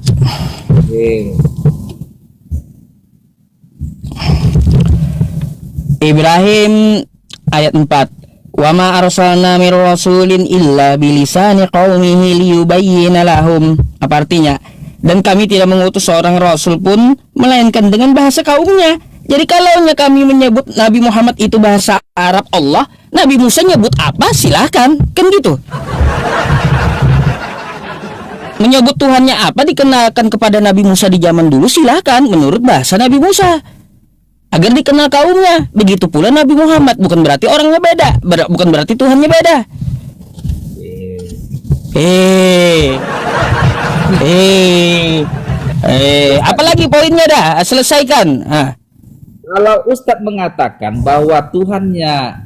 Ibrahim ayat 4. Wa ma arsalna mir rasulin illa bilisani qaumihi liyubayyina lahum. Apa artinya? Dan kami tidak mengutus seorang rasul pun melainkan dengan bahasa kaumnya. Jadi kalaunya kami menyebut Nabi Muhammad itu bahasa Arab Allah, Nabi Musa nyebut apa silahkan, kan gitu. Menyebut Tuhannya apa dikenalkan kepada Nabi Musa di zaman dulu silahkan menurut bahasa Nabi Musa agar dikenal kaumnya. Begitu pula Nabi Muhammad, bukan berarti orangnya beda, bukan berarti Tuhannya beda. Apalagi poinnya dah, selesaikan. Kalau Ustadz mengatakan bahwa Tuhannya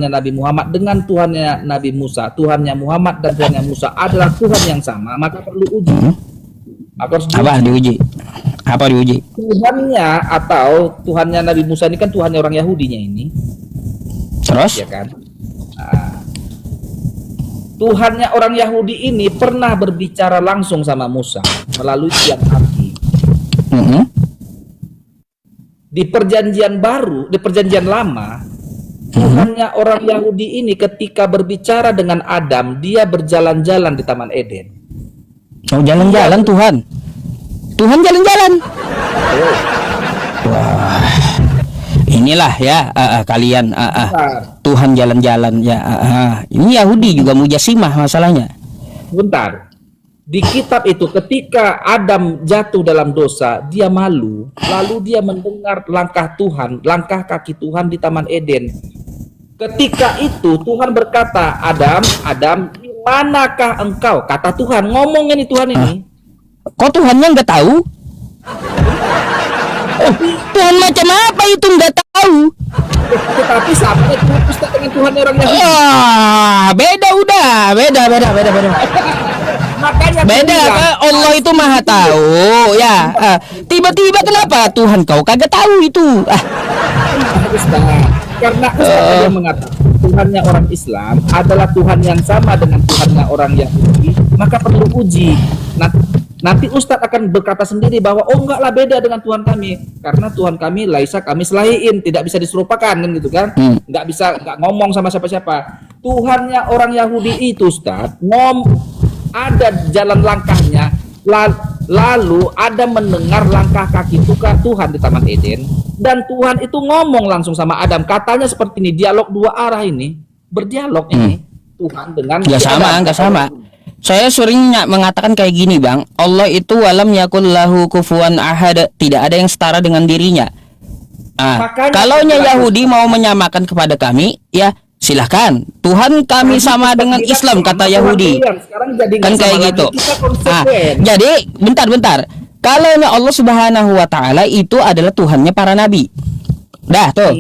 Nabi Muhammad dengan Tuhannya Nabi Musa, Tuhannya Muhammad dan Tuhannya Musa adalah Tuhan yang sama, maka perlu uji. Apa diuji? Apa diuji? Tuhannya atau Tuhannya Nabi Musa ini kan Tuhannya orang Yahudinya ini. Terus? Ya kan? Tuhannya orang Yahudi ini pernah berbicara langsung sama Musa melalui tiang api. Di perjanjian baru, di perjanjian lama, Tuhannya orang Yahudi ini ketika berbicara dengan Adam, dia berjalan-jalan di Taman Eden. Oh, jalan-jalan Tuhan. Tuhan jalan-jalan. Wah, inilah ya kalian Tuhan jalan-jalan ya. Ini Yahudi juga mujasimah masalahnya. Bentar. Di kitab itu ketika Adam jatuh dalam dosa, dia malu, lalu dia mendengar langkah Tuhan, langkah kaki Tuhan di Taman Eden. Ketika itu Tuhan berkata, Adam, Adam, di manakah engkau? Kata Tuhan, ngomong ini Tuhan ini. Kok Tuhannya nggak tahu? Tuhan macam apa itu nggak tahu? Tetapi sama Tuhan Ustaz dengan Tuhan orang Yahudi. Beda udah, beda. Makanya Beda, Allah itu maha tahu ya. Tiba-tiba kenapa Tuhan kau kagak tahu itu? Ustaz, karena Ustaz yang mengatakan Tuhannya orang Islam adalah Tuhan yang sama dengan Tuhannya orang Yahudi, maka perlu uji. Nanti Ustadz akan berkata sendiri bahwa oh enggaklah beda dengan Tuhan kami, karena Tuhan kami laisa kami selain, tidak bisa diserupakan kan gitu kan. Nggak ngomong sama siapa-siapa. Tuhannya orang Yahudi itu Ustadz ada jalan langkahnya, lalu ada mendengar langkah kaki Tuhan di Taman Eden, dan Tuhan itu ngomong langsung sama Adam. Katanya seperti ini, dialog dua arah ini, berdialog ini Tuhan dengan nggak sama. Saya sering mengatakan kayak gini Bang, Allah itu walam yakul lahu kufuwan ahad, tidak ada yang setara dengan dirinya. Kalau Yahudi mau menyamakan kepada kami, ya silahkan. Tuhan kami sama dengan Islam, kata Yahudi. Kan kayak gitu. Jadi bentar. Kalau Allah Subhanahu wa Ta'ala itu adalah Tuhannya para nabi. Dah tuh.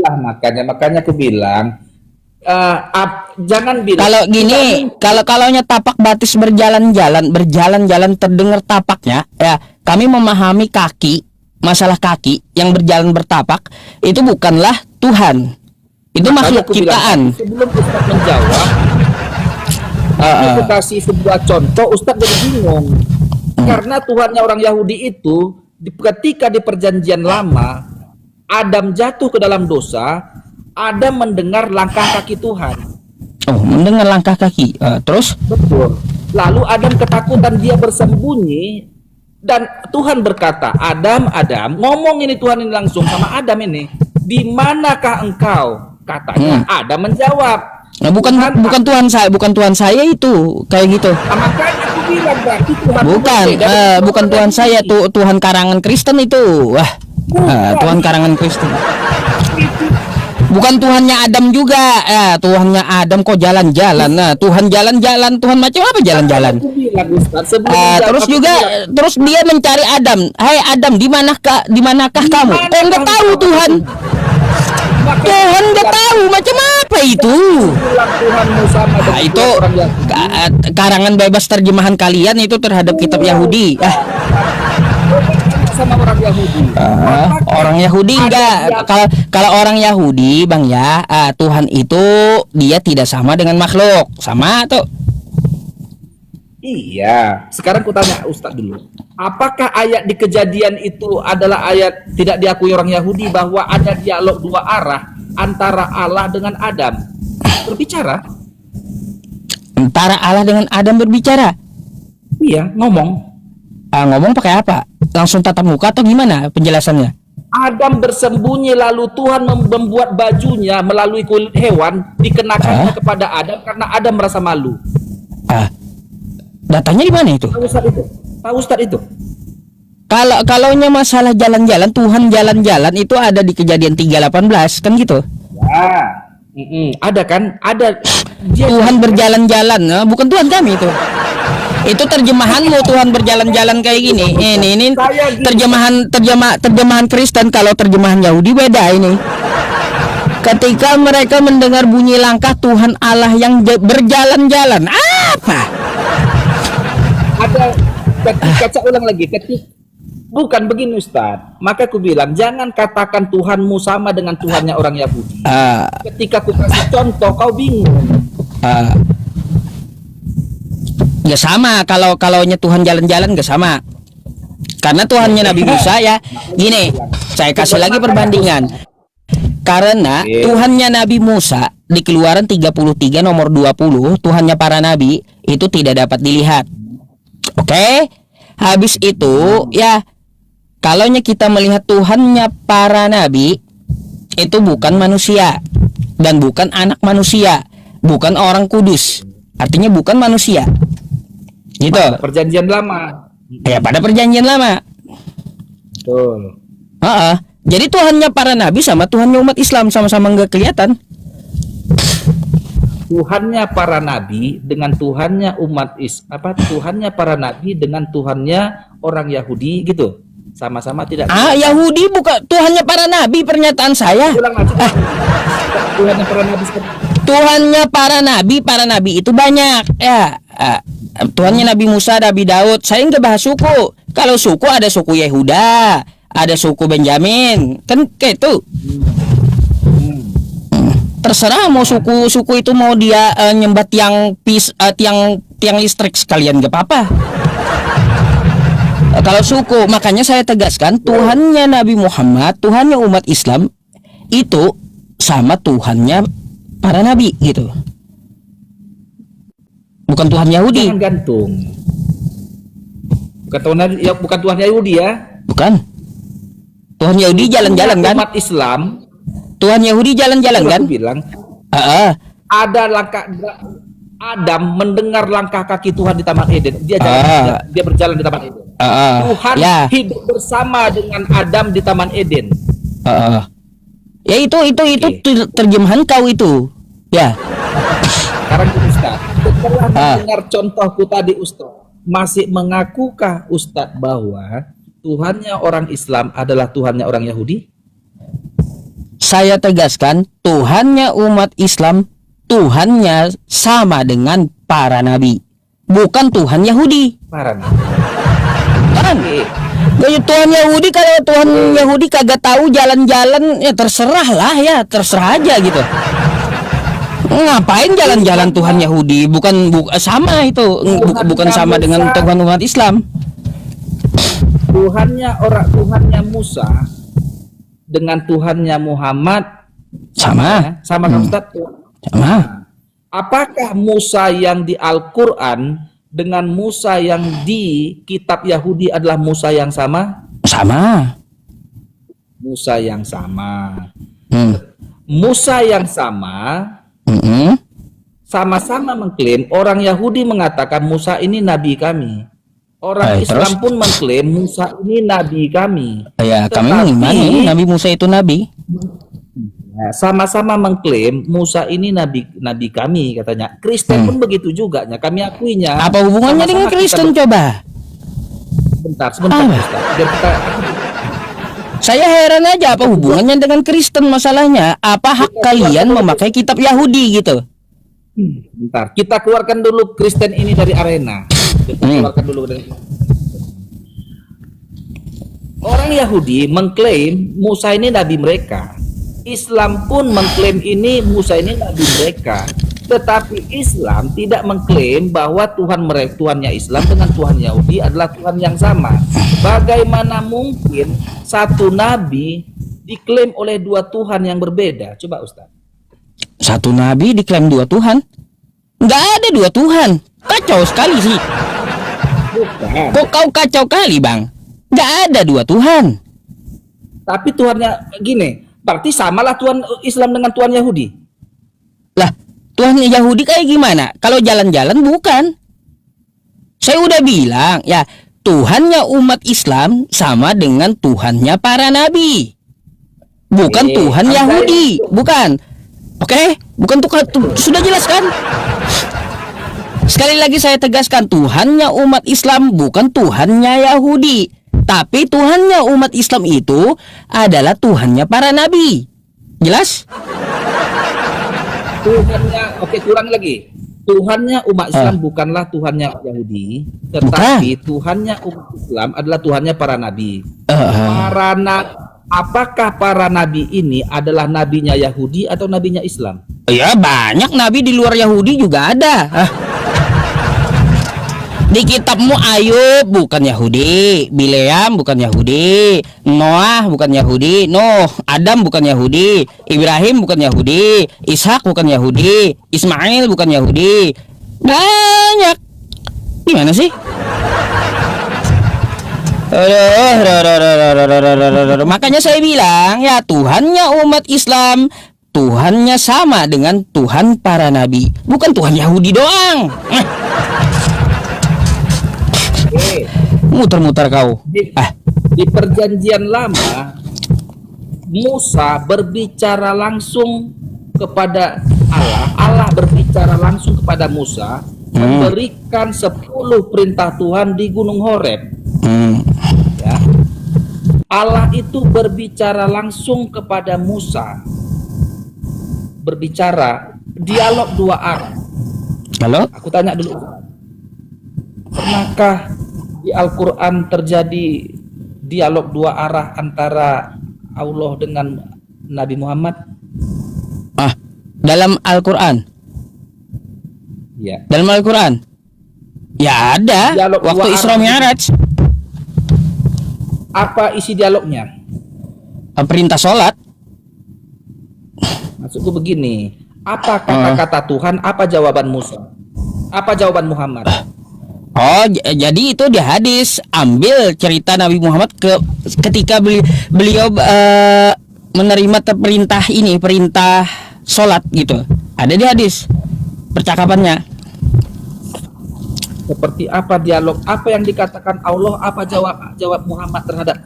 Makanya aku bilang. Jangan bilang kalau gini, kalau tapak batis berjalan-jalan terdengar tapaknya, ya kami memahami masalah kaki yang berjalan bertapak itu bukanlah Tuhan, itu makhluk ciptaan. Sebelum Ustaz menjawab, aku kasih sebuah contoh, Ustaz jadi bingung karena Tuhannya orang Yahudi itu ketika di perjanjian lama Adam jatuh ke dalam dosa, Adam mendengar langkah kaki Tuhan. Oh, mendengar langkah kaki. Terus? Betul. Lalu Adam ketakutan, dia bersembunyi, dan Tuhan berkata, Adam, ngomong ini Tuhan ini langsung sama Adam ini. Di manakah engkau? Katanya. Adam menjawab. Nah, bukan Tuhan saya itu kayak gitu. Makanya aku bilang berarti Tuhan bukan Tuhan saya, Tuhan karangan Kristen itu. Tuhan karangan Kristen. Bukan Tuhannya Adam juga. Tuhannya Adam kok jalan-jalan. Tuhan jalan-jalan. Tuhan macam apa jalan-jalan? Terus dia mencari Adam. Hai Adam, di manakah kamu? Kok nggak tahu Tuhan? Tuhan nggak tahu macam apa itu? Itu karangan bebas terjemahan kalian itu terhadap kitab Yahudi. Sama orang Yahudi. Orang Yahudi enggak. Kalau orang Yahudi Bang ya, Tuhan itu dia tidak sama dengan makhluk. Sama tuh. Iya. Sekarang ku tanya Ustadz dulu. Apakah ayat di Kejadian itu adalah ayat tidak diakui orang Yahudi bahwa ada dialog dua arah antara Allah dengan Adam berbicara? Antara Allah dengan Adam berbicara? Iya, ngomong. Ngomong pakai apa? Langsung tatap muka atau gimana penjelasannya? Adam bersembunyi, lalu Tuhan membuat bajunya melalui kulit hewan dikenakannya kepada Adam karena Adam merasa malu. Datanya di mana itu? Tahu Ustadz itu? Kalaunya masalah jalan-jalan, Tuhan jalan-jalan itu ada di Kejadian 3:18 kan gitu? Ya. Ada kan? Ada. Tuhan berjalan-jalan, bukan Tuhan kami itu. Itu terjemahanmu, Tuhan berjalan-jalan kayak gini. Ini terjemahan Kristen. Kalau terjemahan Yahudi beda ini. Ketika mereka mendengar bunyi langkah Tuhan Allah yang berjalan-jalan, apa? Ada ketika ulang lagi. Bukan begini Ustaz. Maka aku bilang jangan katakan Tuhanmu sama dengan Tuhannya orang Yahudi. Ketika aku kasih contoh kau bingung. Gak sama. Kalaunya Tuhan jalan-jalan gak sama. Karena Tuhannya Nabi Musa ya. Gini, saya kasih lagi perbandingan. Karena Tuhannya Nabi Musa di Keluaran 33 nomor 20, Tuhannya para nabi itu tidak dapat dilihat. Oke? Habis itu ya, kalaunya kita melihat Tuhannya para nabi itu bukan manusia dan bukan anak manusia, bukan orang kudus. Artinya bukan manusia. Gitu. Perjanjian lama. Ya, pada perjanjian lama. Betul. Jadi Tuhannya para nabi sama Tuhannya umat Islam sama-sama nggak kelihatan. Tuhannya para nabi dengan Tuhannya Tuhannya para nabi dengan Tuhannya orang Yahudi gitu. Sama-sama tidak. Yahudi bukan Tuhannya para nabi, pernyataan saya. Ulang lagi. Tuhannya para nabi. Tuhannya para nabi itu banyak ya. Tuhannya Nabi Musa, Nabi Daud. Saya nggak bahas suku. Kalau suku ada suku Yehuda, ada suku Benjamin, kan kayak itu. Terserah mau suku itu mau dia nyembah tiang listrik sekalian nggak apa-apa. Kalau suku, makanya saya tegaskan Tuhannya Nabi Muhammad, Tuhannya umat Islam itu sama Tuhannya para nabi gitu. Bukan Tuhan Yahudi. Jangan gantung. Bukan Tuhan Yahudi ya. Bukan. Tuhan Yahudi jalan-jalan kan? Umat Islam. Tuhan Yahudi jalan-jalan kan? Bilang. Ada langkah Adam mendengar langkah kaki Tuhan di Taman Eden. Dia berjalan di Taman Eden. Tuhan hidup bersama dengan Adam di Taman Eden. Ya itu terjemahan kau itu. Ya. Sekarang Ustaz, setelah mendengar contohku tadi Ustaz, masih mengakukah Ustaz bahwa Tuhannya orang Islam adalah Tuhannya orang Yahudi? Saya tegaskan Tuhannya umat Islam, Tuhannya sama dengan para nabi, bukan Tuhan Yahudi. Para nabi. Kan? Tuhan Yahudi, kalau Tuhan Yahudi kagak tahu jalan-jalan ya terserah lah ya, terserah aja gitu. Ngapain jalan-jalan Tuhan Yahudi? Bukan sama itu, bukan sama dengan Tuhan umat Islam. Tuhannya Musa dengan Tuhannya Muhammad sama kan Ustaz? Sama. Apakah Musa yang di Al-Qur'an dengan Musa yang di kitab Yahudi adalah Musa yang sama? Sama. Musa yang sama. Musa yang sama. Sama-sama mengklaim, orang Yahudi mengatakan Musa ini nabi kami. Orang Islam pun mengklaim Musa ini nabi kami. Ya, kami mengimani Nabi Musa itu nabi. Sama-sama mengklaim Musa ini nabi kami katanya. Kristen pun begitu juga, kami akuinya. Apa hubungannya dengan Kristen coba? Sebentar. Saya heran aja apa hubungannya dengan Kristen masalahnya. Apa hak kalian memakai kitab Yahudi gitu? Bentar, kita keluarkan dulu Kristen ini dari arena. Keluarkan dulu dari orang Yahudi mengklaim Musa ini nabi mereka. Islam pun mengklaim ini Musa ini nabi mereka. Tetapi Islam tidak mengklaim bahwa Tuhannya Islam dengan Tuhan Yahudi adalah Tuhan yang sama. Bagaimana mungkin satu nabi diklaim oleh dua Tuhan yang berbeda? Coba Ustaz. Satu nabi diklaim dua Tuhan? Nggak ada dua Tuhan. Kacau sekali sih. Bukan. Kok kau kacau kali bang? Nggak ada dua Tuhan. Tapi Tuhannya gini, berarti samalah Tuhan Islam dengan Tuhan Yahudi. Lah, Tuhan Yahudi kayak gimana? Kalau jalan-jalan bukan. Saya udah bilang ya, Tuhannya umat Islam sama dengan Tuhannya para nabi. Bukan Tuhan Yahudi, bukan. Oke, bukan sudah jelas kan? Sekali lagi saya tegaskan, Tuhannya umat Islam bukan Tuhannya Yahudi. Tapi Tuhannya umat Islam itu adalah Tuhannya para nabi. Jelas? Kurang lagi. Tuhannya umat Islam bukanlah Tuhannya Yahudi, tetapi Tuhannya umat Islam adalah Tuhannya para nabi. Apakah para nabi ini adalah nabinya Yahudi atau nabinya Islam? Ya, banyak nabi di luar Yahudi juga ada. Di kitabmu Ayub bukan Yahudi, Bileam bukan Yahudi, Noah bukan Yahudi, Adam bukan Yahudi, Ibrahim bukan Yahudi, Ishak bukan Yahudi, Ismail bukan Yahudi. Banyak. Gimana sih? Makanya saya bilang ya, Tuhannya umat Islam, Tuhannya sama dengan Tuhan para nabi, bukan Tuhan Yahudi doang. Muter-muter kau. Di perjanjian lama, Musa berbicara langsung kepada Allah. Allah berbicara langsung kepada Musa, memberikan 10 perintah Tuhan di Gunung Horeb. Ya. Allah itu berbicara langsung kepada Musa. Berbicara, dialog dua arah. Halo? Aku tanya dulu, pernahkah di Al-Quran terjadi dialog dua arah antara Allah dengan Nabi Muhammad? Dalam Al-Quran? Ya. Dalam Al-Quran? Ya ada. Dialog Waktu dua Isra arah. Mi'raj. Apa isi dialognya? Perintah sholat. Maksudku begini, apa kata-kata Tuhan, apa jawaban Musa? Apa jawaban Muhammad? Jadi itu di hadis, ambil cerita Nabi Muhammad ketika beliau menerima perintah ini, perintah sholat gitu. Ada di hadis percakapannya. Seperti apa dialog, apa yang dikatakan Allah, apa jawab Muhammad terhadap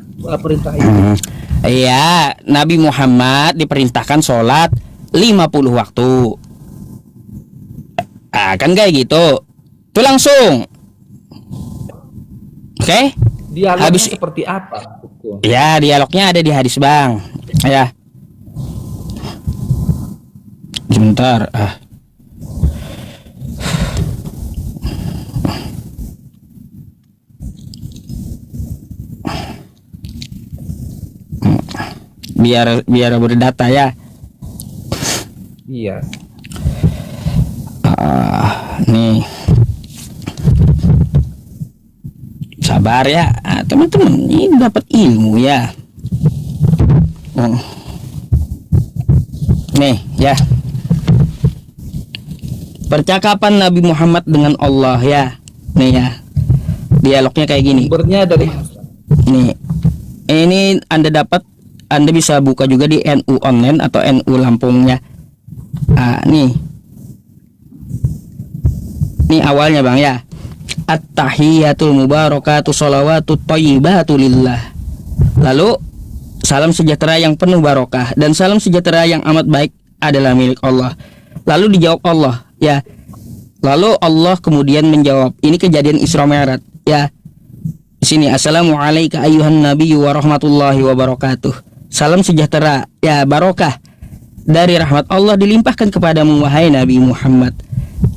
perintah itu? Iya, Nabi Muhammad diperintahkan sholat 50 waktu. Kan kayak gitu. Itu langsung. Oke? Dialognya Habis seperti apa? ya, dialognya ada di hadis, Bang. Ya. Sebentar. Biar berdata ya. Iya. Nih. Sabar ya, teman-teman. Ini dapat ilmu ya. Nih ya. Percakapan Nabi Muhammad dengan Allah ya. Nih ya. Dialognya kayak gini. Sumbernya dari Nih. Ini Anda bisa buka juga di NU Online atau NU Lampungnya. Nih. Ini awalnya, Bang ya. At-tahiyatul mubarakatuh sholawatut thayyibatu lillah. Lalu salam sejahtera yang penuh barokah dan salam sejahtera yang amat baik adalah milik Allah. Lalu dijawab Allah ya. Lalu Allah kemudian menjawab. Ini kejadian Isra Mi'raj ya. Di sini assalamualaikum ayyuhan nabiyyu wa rahmatullahi wa barakatuh. Salam sejahtera ya, barokah dari rahmat Allah dilimpahkan kepadamu wahai Nabi Muhammad.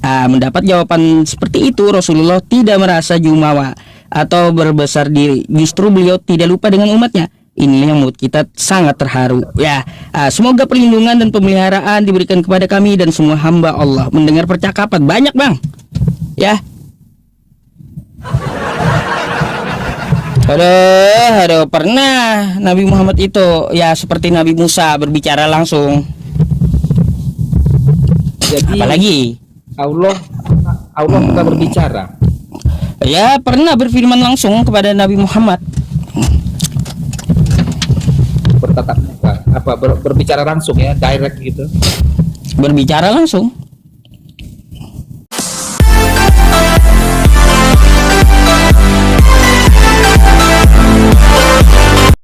Mendapat jawaban seperti itu, Rasulullah tidak merasa jumawa atau berbesar diri. Justru beliau tidak lupa dengan umatnya. Ini yang membuat kita sangat terharu ya. Semoga perlindungan dan pemeliharaan diberikan kepada kami dan semua hamba Allah. Mendengar percakapan banyak, Bang ya. Aduh, pernah Nabi Muhammad itu ya seperti Nabi Musa berbicara langsung. Jadi, apalagi Allah pernah berbicara. Ya, pernah berfirman langsung kepada Nabi Muhammad. Bertatap muka, berbicara langsung ya, direct gitu. Berbicara langsung.